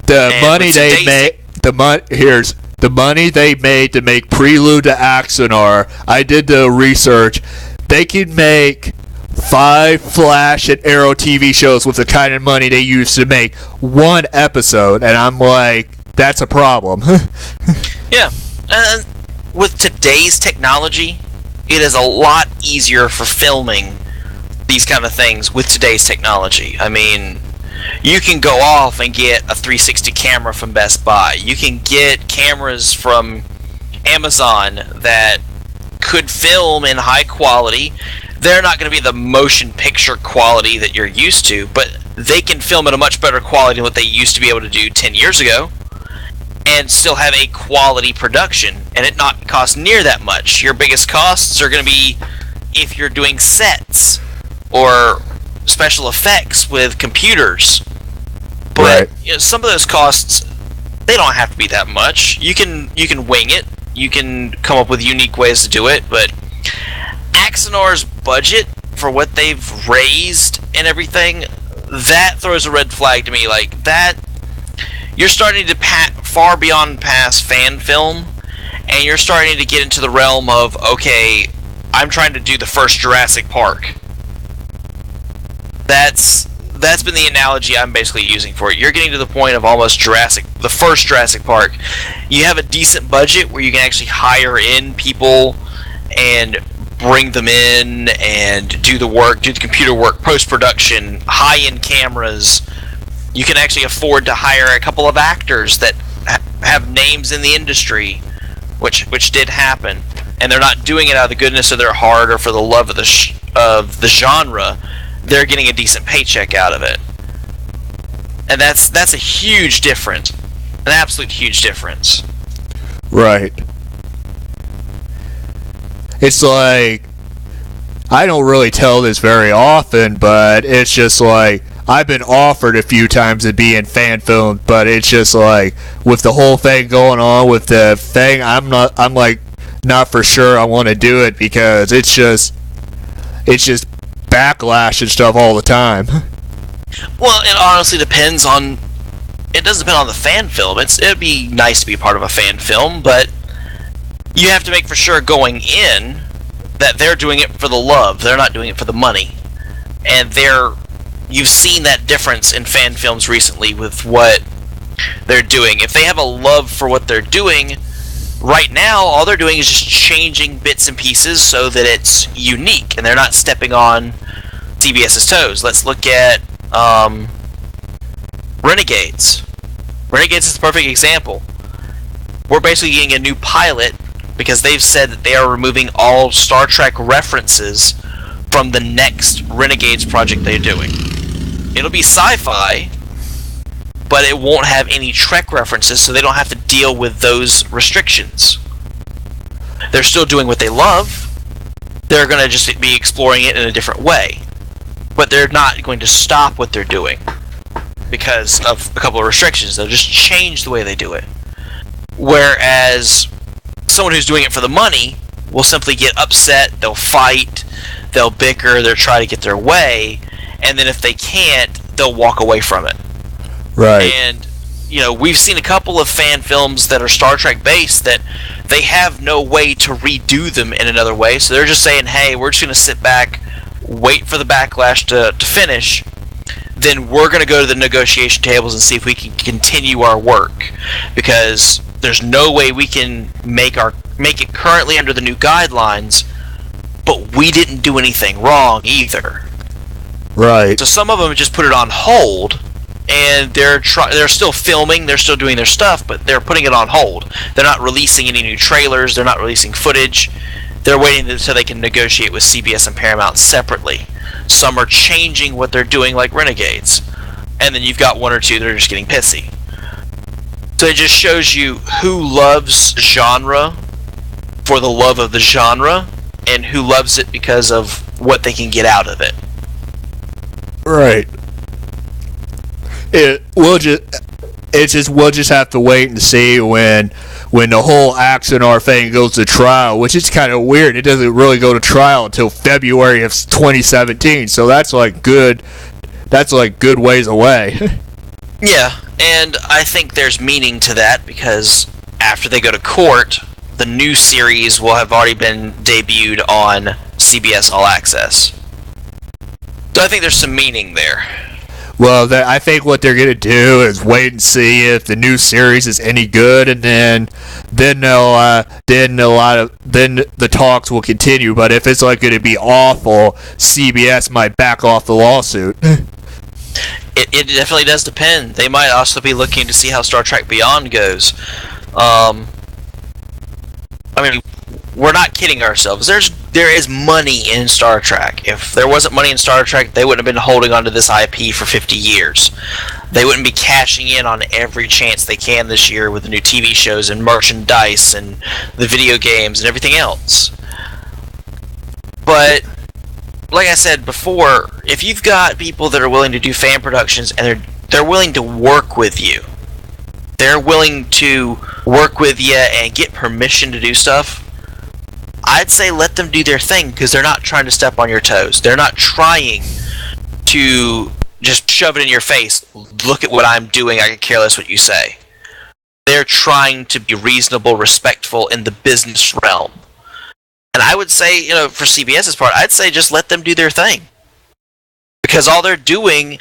The money they made. The money they made to make Prelude to Axanar. I did the research. They could make 5 Flash and Arrow TV shows with the kind of money they used to make one episode, and I'm like, that's a problem. Yeah. With today's technology, it is a lot easier for filming these kind of things with today's technology. I mean, you can go off and get a 360 camera from Best Buy. You can get cameras from Amazon that could film in high quality. They're not going to be the motion picture quality that you're used to, but they can film at a much better quality than what they used to be able to do 10 years ago and still have a quality production and it not cost near that much. Your biggest costs are going to be if you're doing sets or special effects with computers. But right. Some of those costs, they don't have to be that much. You can wing it. You can come up with unique ways to do it, but Axanar's budget for what they've raised and everything, that throws a red flag to me. Like, that, you're starting to far beyond past fan film, and you're starting to get into the realm of, okay, I'm trying to do the first Jurassic Park. That's been the analogy I'm basically using for it. You're getting to the point of almost the first Jurassic Park. You have a decent budget where you can actually hire in people and bring them in and do the work, do the computer work, post-production, high-end cameras. You can actually afford to hire a couple of actors that have names in the industry, which did happen. And they're not doing it out of the goodness of their heart or for the love of the genre. They're getting a decent paycheck out of it. And that's a huge difference. An absolute huge difference. Right. It's like, I don't really tell this very often, but it's just like, I've been offered a few times to be in fan film, but it's just like, with the whole thing going on with the thing, I'm like, not for sure I want to do it because it's just backlash and stuff all the time. Well, it honestly depends on. It doesn't depend on the fan film. It'd be nice to be part of a fan film, but you have to make for sure going in that they're doing it for the love. They're not doing it for the money, and you've seen that difference in fan films recently with what they're doing. If they have a love for what they're doing. Right now, all they're doing is just changing bits and pieces so that it's unique, and they're not stepping on CBS's toes. Let's look at Renegades. Renegades is the perfect example. We're basically getting a new pilot because they've said that they are removing all Star Trek references from the next Renegades project they're doing. It'll be sci-fi, but it won't have any Trek references, so they don't have to deal with those restrictions. They're still doing what they love. They're going to just be exploring it in a different way. But they're not going to stop what they're doing because of a couple of restrictions. They'll just change the way they do it. Whereas someone who's doing it for the money will simply get upset, they'll fight, they'll bicker, they'll try to get their way, and then if they can't, they'll walk away from it. Right. And, we've seen a couple of fan films that are Star Trek based that they have no way to redo them in another way, so they're just saying, hey, we're just going to sit back, wait for the backlash to finish, then we're going to go to the negotiation tables and see if we can continue our work, because there's no way we can make it currently under the new guidelines, but we didn't do anything wrong either. Right. So some of them just put it on hold, and they're still filming, they're still doing their stuff, but they're putting it on hold. They're not releasing any new trailers, they're not releasing footage. They're waiting until they can negotiate with CBS and Paramount separately. Some are changing what they're doing, like Renegades. and then you've got one or two that are just getting pissy. So it just shows you who loves genre for the love of the genre, and who loves it because of what they can get out of it. Right. We'll just have to wait and see when the whole Axonar thing goes to trial, which is kind of weird. It doesn't really go to trial until February of 2017, so that's like good ways away. Yeah, and I think there's meaning to that, because after they go to court, the new series will have already been debuted on CBS All Access. So I think there's some meaning there. Well, I think what they're gonna do is wait and see if the new series is any good, and then the talks will continue. But if it's like gonna be awful, CBS might back off the lawsuit. It definitely does depend. They might also be looking to see how Star Trek Beyond goes. I mean, we're not kidding ourselves. There is money in Star Trek. If there wasn't money in Star Trek, they wouldn't have been holding onto this IP for 50 years. They wouldn't be cashing in on every chance they can this year with the new TV shows and merchandise and the video games and everything else. But like I said before, if you've got people that are willing to do fan productions and they're willing to work with you, they're willing to work with you and get permission to do stuff, I'd say let them do their thing, because they're not trying to step on your toes. They're not trying to just shove it in your face. Look at what I'm doing. I could care less what you say. They're trying to be reasonable, respectful in the business realm. And I would say, for CBS's part, I'd say just let them do their thing. Because all they're doing,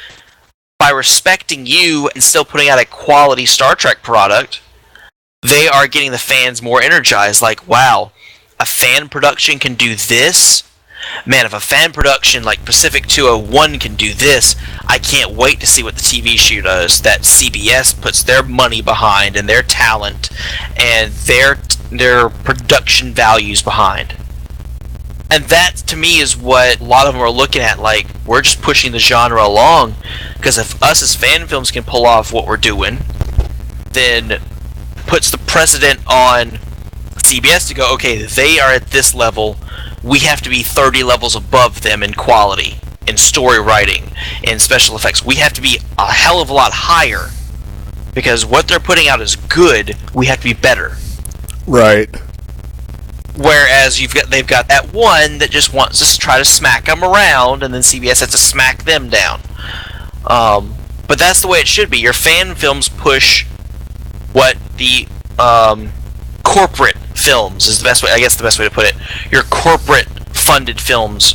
by respecting you and still putting out a quality Star Trek product, they are getting the fans more energized. Like, wow, a fan production can do this? Man, if a fan production like Pacific 201 can do this, I can't wait to see what the TV show does that CBS puts their money behind and their talent and their production values behind. And that, to me, is what a lot of them are looking at. Like, we're just pushing the genre along, because if us as fan films can pull off what we're doing, then puts the precedent on CBS to go, okay, they are at this level, we have to be 30 levels above them in quality, in story writing, in special effects. We have to be a hell of a lot higher, because what they're putting out is good, we have to be better. Right. Whereas they've got that one that just wants us to try to smack them around, and then CBS has to smack them down. But that's the way it should be. Your fan films push what the corporate films is the best way. I guess the best way to put it. Your corporate funded films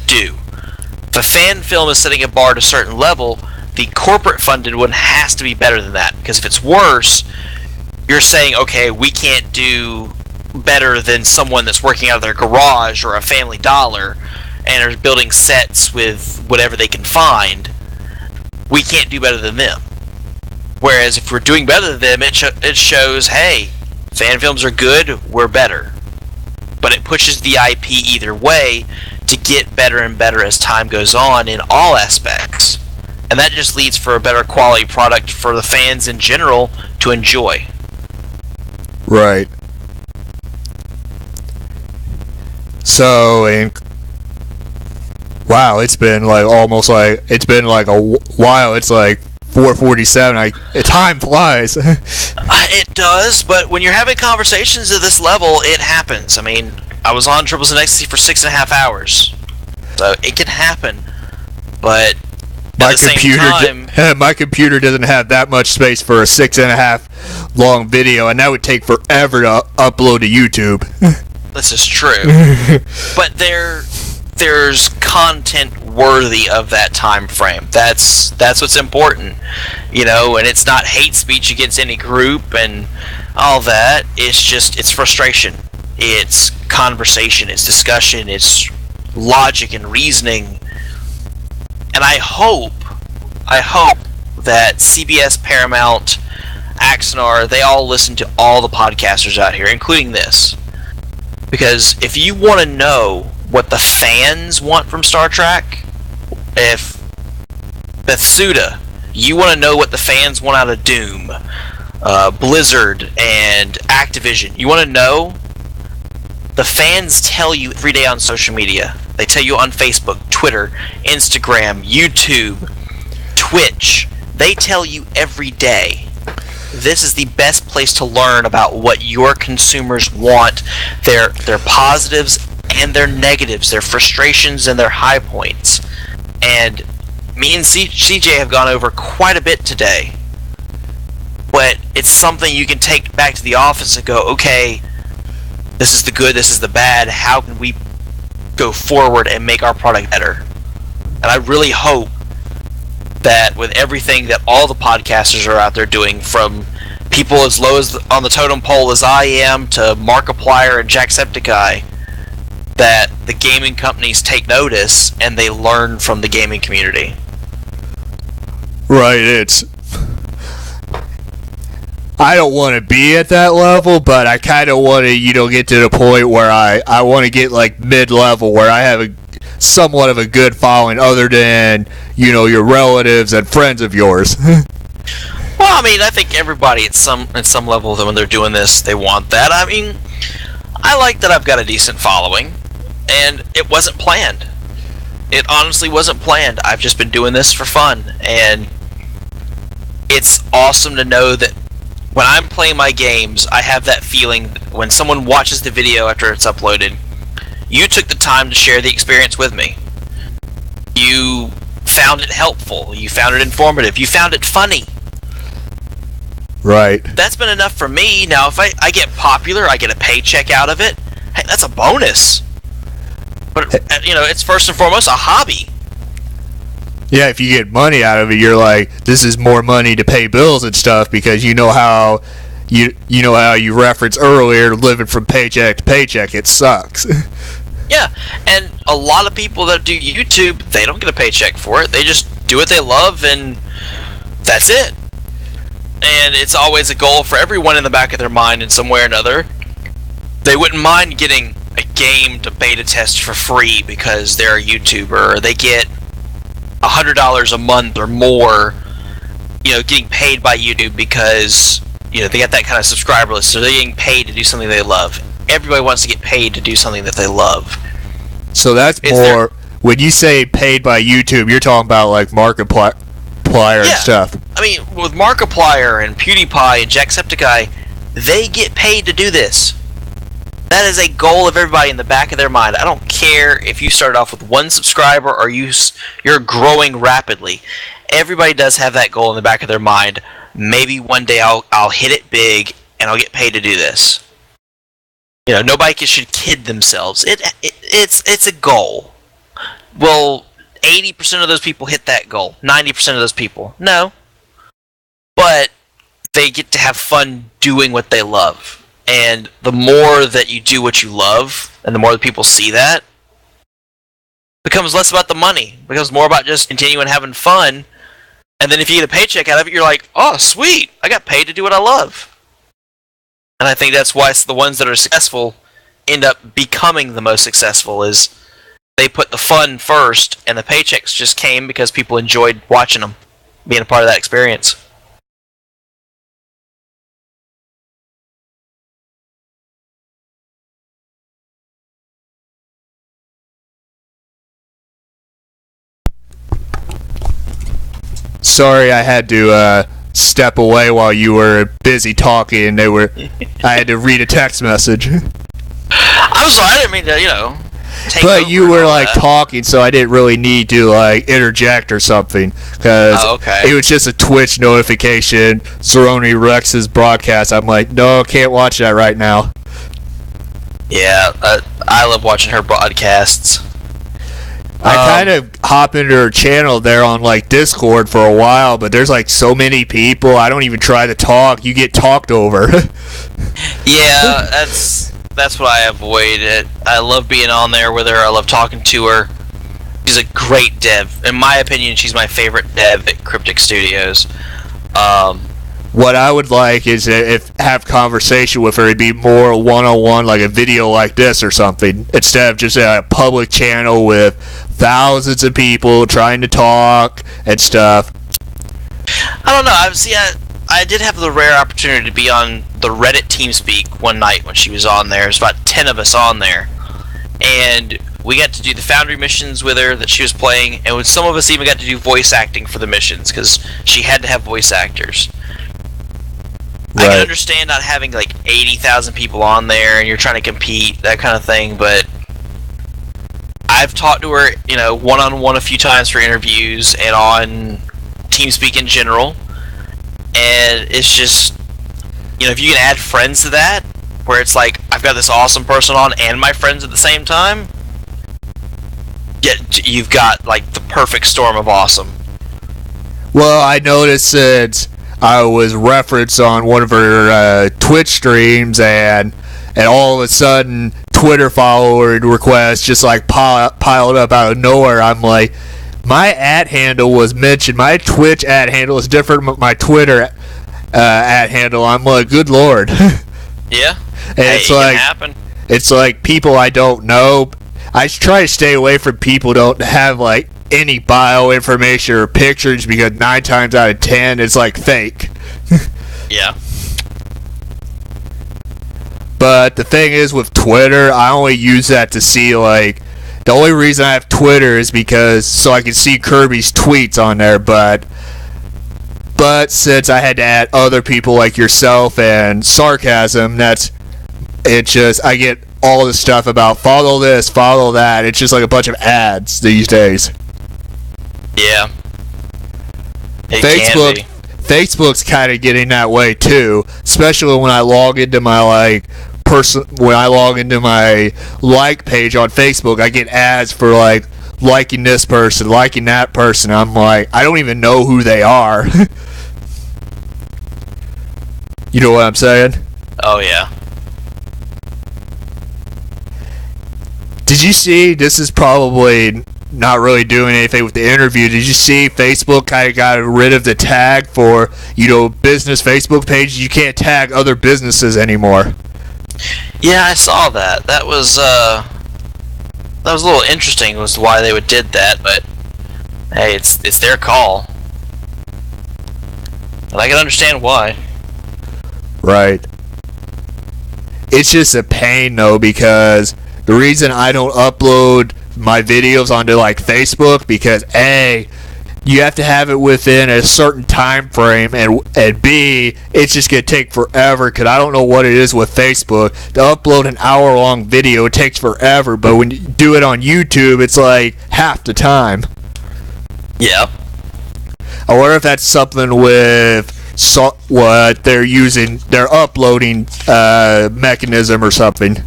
do. If a fan film is setting a bar at a certain level, the corporate funded one has to be better than that. Because if it's worse, you're saying, okay, we can't do better than someone that's working out of their garage or a Family Dollar and are building sets with whatever they can find. We can't do better than them. Whereas if we're doing better than them, it shows, hey, fan films are good, we're better. But it pushes the IP either way to get better and better as time goes on in all aspects. And that just leads for a better quality product for the fans in general to enjoy. Right. So, wow, it's been like a while. It's like 4:47. Time flies. It does, but when you're having conversations at this level, it happens. I mean, I was on Triples and Ecstasy for 6.5 hours, so it can happen. But my computer doesn't have that much space for a 6.5 long video, and that would take forever to upload to YouTube. This is true. But there's content worthy of that time frame. That's what's important, and it's not hate speech against any group and all that. It's frustration. It's conversation, it's discussion, it's logic and reasoning. And I hope that CBS, Paramount, Axonar, they all listen to all the podcasters out here, including this. Because if you want to know what the fans want from Star Trek, if Bethesda You want to know what the fans want out of Doom, Blizzard, and Activision. You want to know? The fans tell you every day on social media. They tell you on Facebook, Twitter, Instagram, YouTube, Twitch. They tell you every day. This is the best place to learn about what your consumers want, their positives and their negatives, their frustrations and their high points. And me and CJ have gone over quite a bit today. But it's something you can take back to the office and go, okay, this is the good, this is the bad, how can we go forward and make our product better? And I really hope that with everything that all the podcasters are out there doing, from people as low as on the totem pole as I am to Markiplier and Jacksepticeye, that the gaming companies take notice and they learn from the gaming community. Right, I don't want to be at that level, but I kind of want to, get to the point where I want to get like mid-level, where I have somewhat of a good following other than, your relatives and friends of yours. Well, I mean, I think everybody at some level, when they're doing this, they want that. I mean, I like that I've got a decent following, and it wasn't planned. It honestly wasn't planned. I've just been doing this for fun, and it's awesome to know that when I'm playing my games, I have that feeling when someone watches the video after it's uploaded, you took the time to share the experience with me. You found it helpful. You found it informative. You found it funny. Right. That's been enough for me. Now, if I get popular, I get a paycheck out of it, hey, that's a bonus. But, it's first and foremost a hobby. Yeah, if you get money out of it, you're like, this is more money to pay bills and stuff, because you know how you referenced earlier, living from paycheck to paycheck, it sucks. Yeah, and a lot of people that do YouTube, they don't get a paycheck for it. They just do what they love, and that's it. And it's always a goal for everyone in the back of their mind in some way or another. They wouldn't mind getting a game to beta test for free because they're a YouTuber, or they get $100 a month or more, getting paid by YouTube because, they got that kind of subscriber list, so they're getting paid to do something they love. Everybody wants to get paid to do something that they love. So that's more, when you say paid by YouTube, you're talking about like Markiplier and stuff. I mean, with Markiplier and PewDiePie and Jacksepticeye, they get paid to do this. That is a goal of everybody in the back of their mind. I don't care if you started off with one subscriber or you're growing rapidly. Everybody does have that goal in the back of their mind. Maybe one day I'll hit it big and I'll get paid to do this. Nobody should kid themselves. It's a goal. Well, 80% of those people hit that goal. 90% of those people, no. But they get to have fun doing what they love. And the more that you do what you love, and the more that people see that, it becomes less about the money. It becomes more about just continuing having fun. And then if you get a paycheck out of it, you're like, oh, sweet, I got paid to do what I love. And I think that's why the ones that are successful end up becoming the most successful, is they put the fun first, and the paychecks just came because people enjoyed watching them, being a part of that experience. Sorry, I had to step away while you were busy talking. I had to read a text message. I'm sorry, I didn't mean to, take but over you were that. talking, so I didn't really need to interject or something, because it was just a Twitch notification. Zeroni Rex's broadcast. I'm like, no, can't watch that right now. Yeah, I love watching her broadcasts. I kind of hop into her channel there on Discord for a while, but there's so many people. I don't even try to talk. You get talked over. Yeah, that's what I avoid. I love being on there with her. I love talking to her. She's a great dev. In my opinion, she's my favorite dev at Cryptic Studios. What I would like is if have conversation with her, it'd be more one-on-one, like a video like this or something, instead of just a public channel with thousands of people trying to talk and stuff. I don't know. I did have the rare opportunity to be on the Reddit TeamSpeak one night when she was on there. There's about 10 of us on there, and we got to do the Foundry missions with her that she was playing, and some of us even got to do voice acting for the missions because she had to have voice actors. Right. I can understand not having like 80,000 people on there and you're trying to compete, that kind of thing, but I've talked to her, one-on-one a few times for interviews and on TeamSpeak in general, and it's just, if you can add friends to that, where it's like, I've got this awesome person on and my friends at the same time, you've got like the perfect storm of awesome. Well, I noticed that I was referenced on one of her Twitch streams, and all of a sudden Twitter follower requests just like piled up out of nowhere. I'm like, my @handle was mentioned. My Twitch @handle is different from my Twitter @handle. I'm like, good lord. Yeah. And it's like, happen. It's like people I don't know. I try to stay away from people who don't have like any bio information or pictures, because 9 times out of 10 it's like fake. Yeah. But the thing is, with Twitter, I only use that to see, like, the only reason I have Twitter is because so I can see Kirby's tweets on there, but since I had to add other people like yourself and Sarcasm, I get all the stuff about follow this, follow that. It's just like a bunch of ads these days. Yeah. Facebook's kind of getting that way too, especially when I log into my like page on Facebook. I get ads for like liking this person, liking that person. I'm like, I don't even know who they are. You know what I'm saying? Oh yeah. Did you see, this is probably not really doing anything with the interview, did you see Facebook kind of got rid of the tag for, business Facebook pages? You can't tag other businesses anymore. Yeah, I saw that. That was a little interesting as to why they did that, but hey, it's their call. And I can understand why. Right. It's just a pain though, because the reason I don't upload my videos onto like Facebook, because A, you have to have it within a certain time frame, and B, it's just gonna take forever, because I don't know what it is with Facebook. To upload an hour-long video, it takes forever, but when you do it on YouTube, it's like half the time. Yeah. I wonder if that's something with what they're using, their uploading mechanism or something.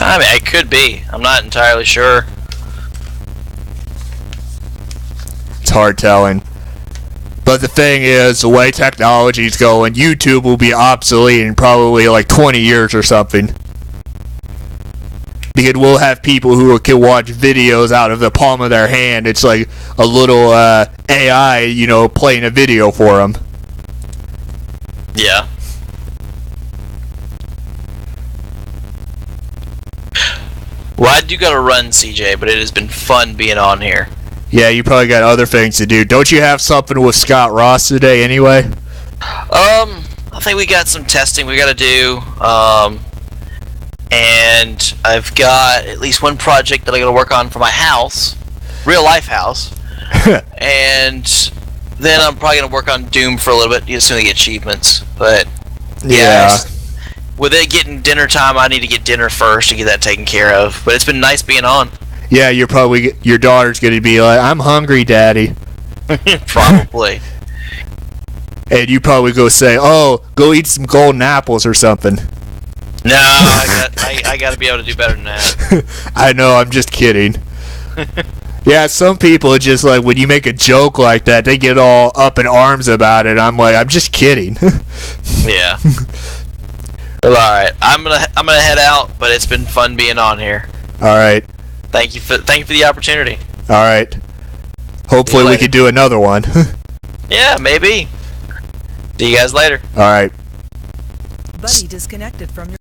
I mean, it could be. I'm not entirely sure. It's hard telling. But the thing is, the way technology's going, YouTube will be obsolete in probably like 20 years or something. Because we'll have people who can watch videos out of the palm of their hand. It's like a little AI, playing a video for them. Yeah. Well, I do gotta run, CJ, but it has been fun being on here. Yeah, you probably got other things to do. Don't you have something with Scott Ross today anyway? I think we got some testing we gotta do. And I've got at least one project that I gotta work on for my house, real life house. And then I'm probably gonna work on Doom for a little bit as soon as I get achievements. But yeah. With it getting dinner time, I need to get dinner first to get that taken care of. But it's been nice being on. Yeah, your daughter's gonna be like, I'm hungry, Daddy. Probably. And you probably go say, oh, go eat some golden apples or something. No, I gotta be able to do better than that. I know, I'm just kidding. Yeah, some people are just like, when you make a joke like that, they get all up in arms about it. I'm like, I'm just kidding. Yeah. Well, all right. I'm gonna head out, but it's been fun being on here. All right. Thank you for the opportunity. All right. Hopefully we could do another one. Yeah, maybe. See you guys later. All right. Buddy disconnected from your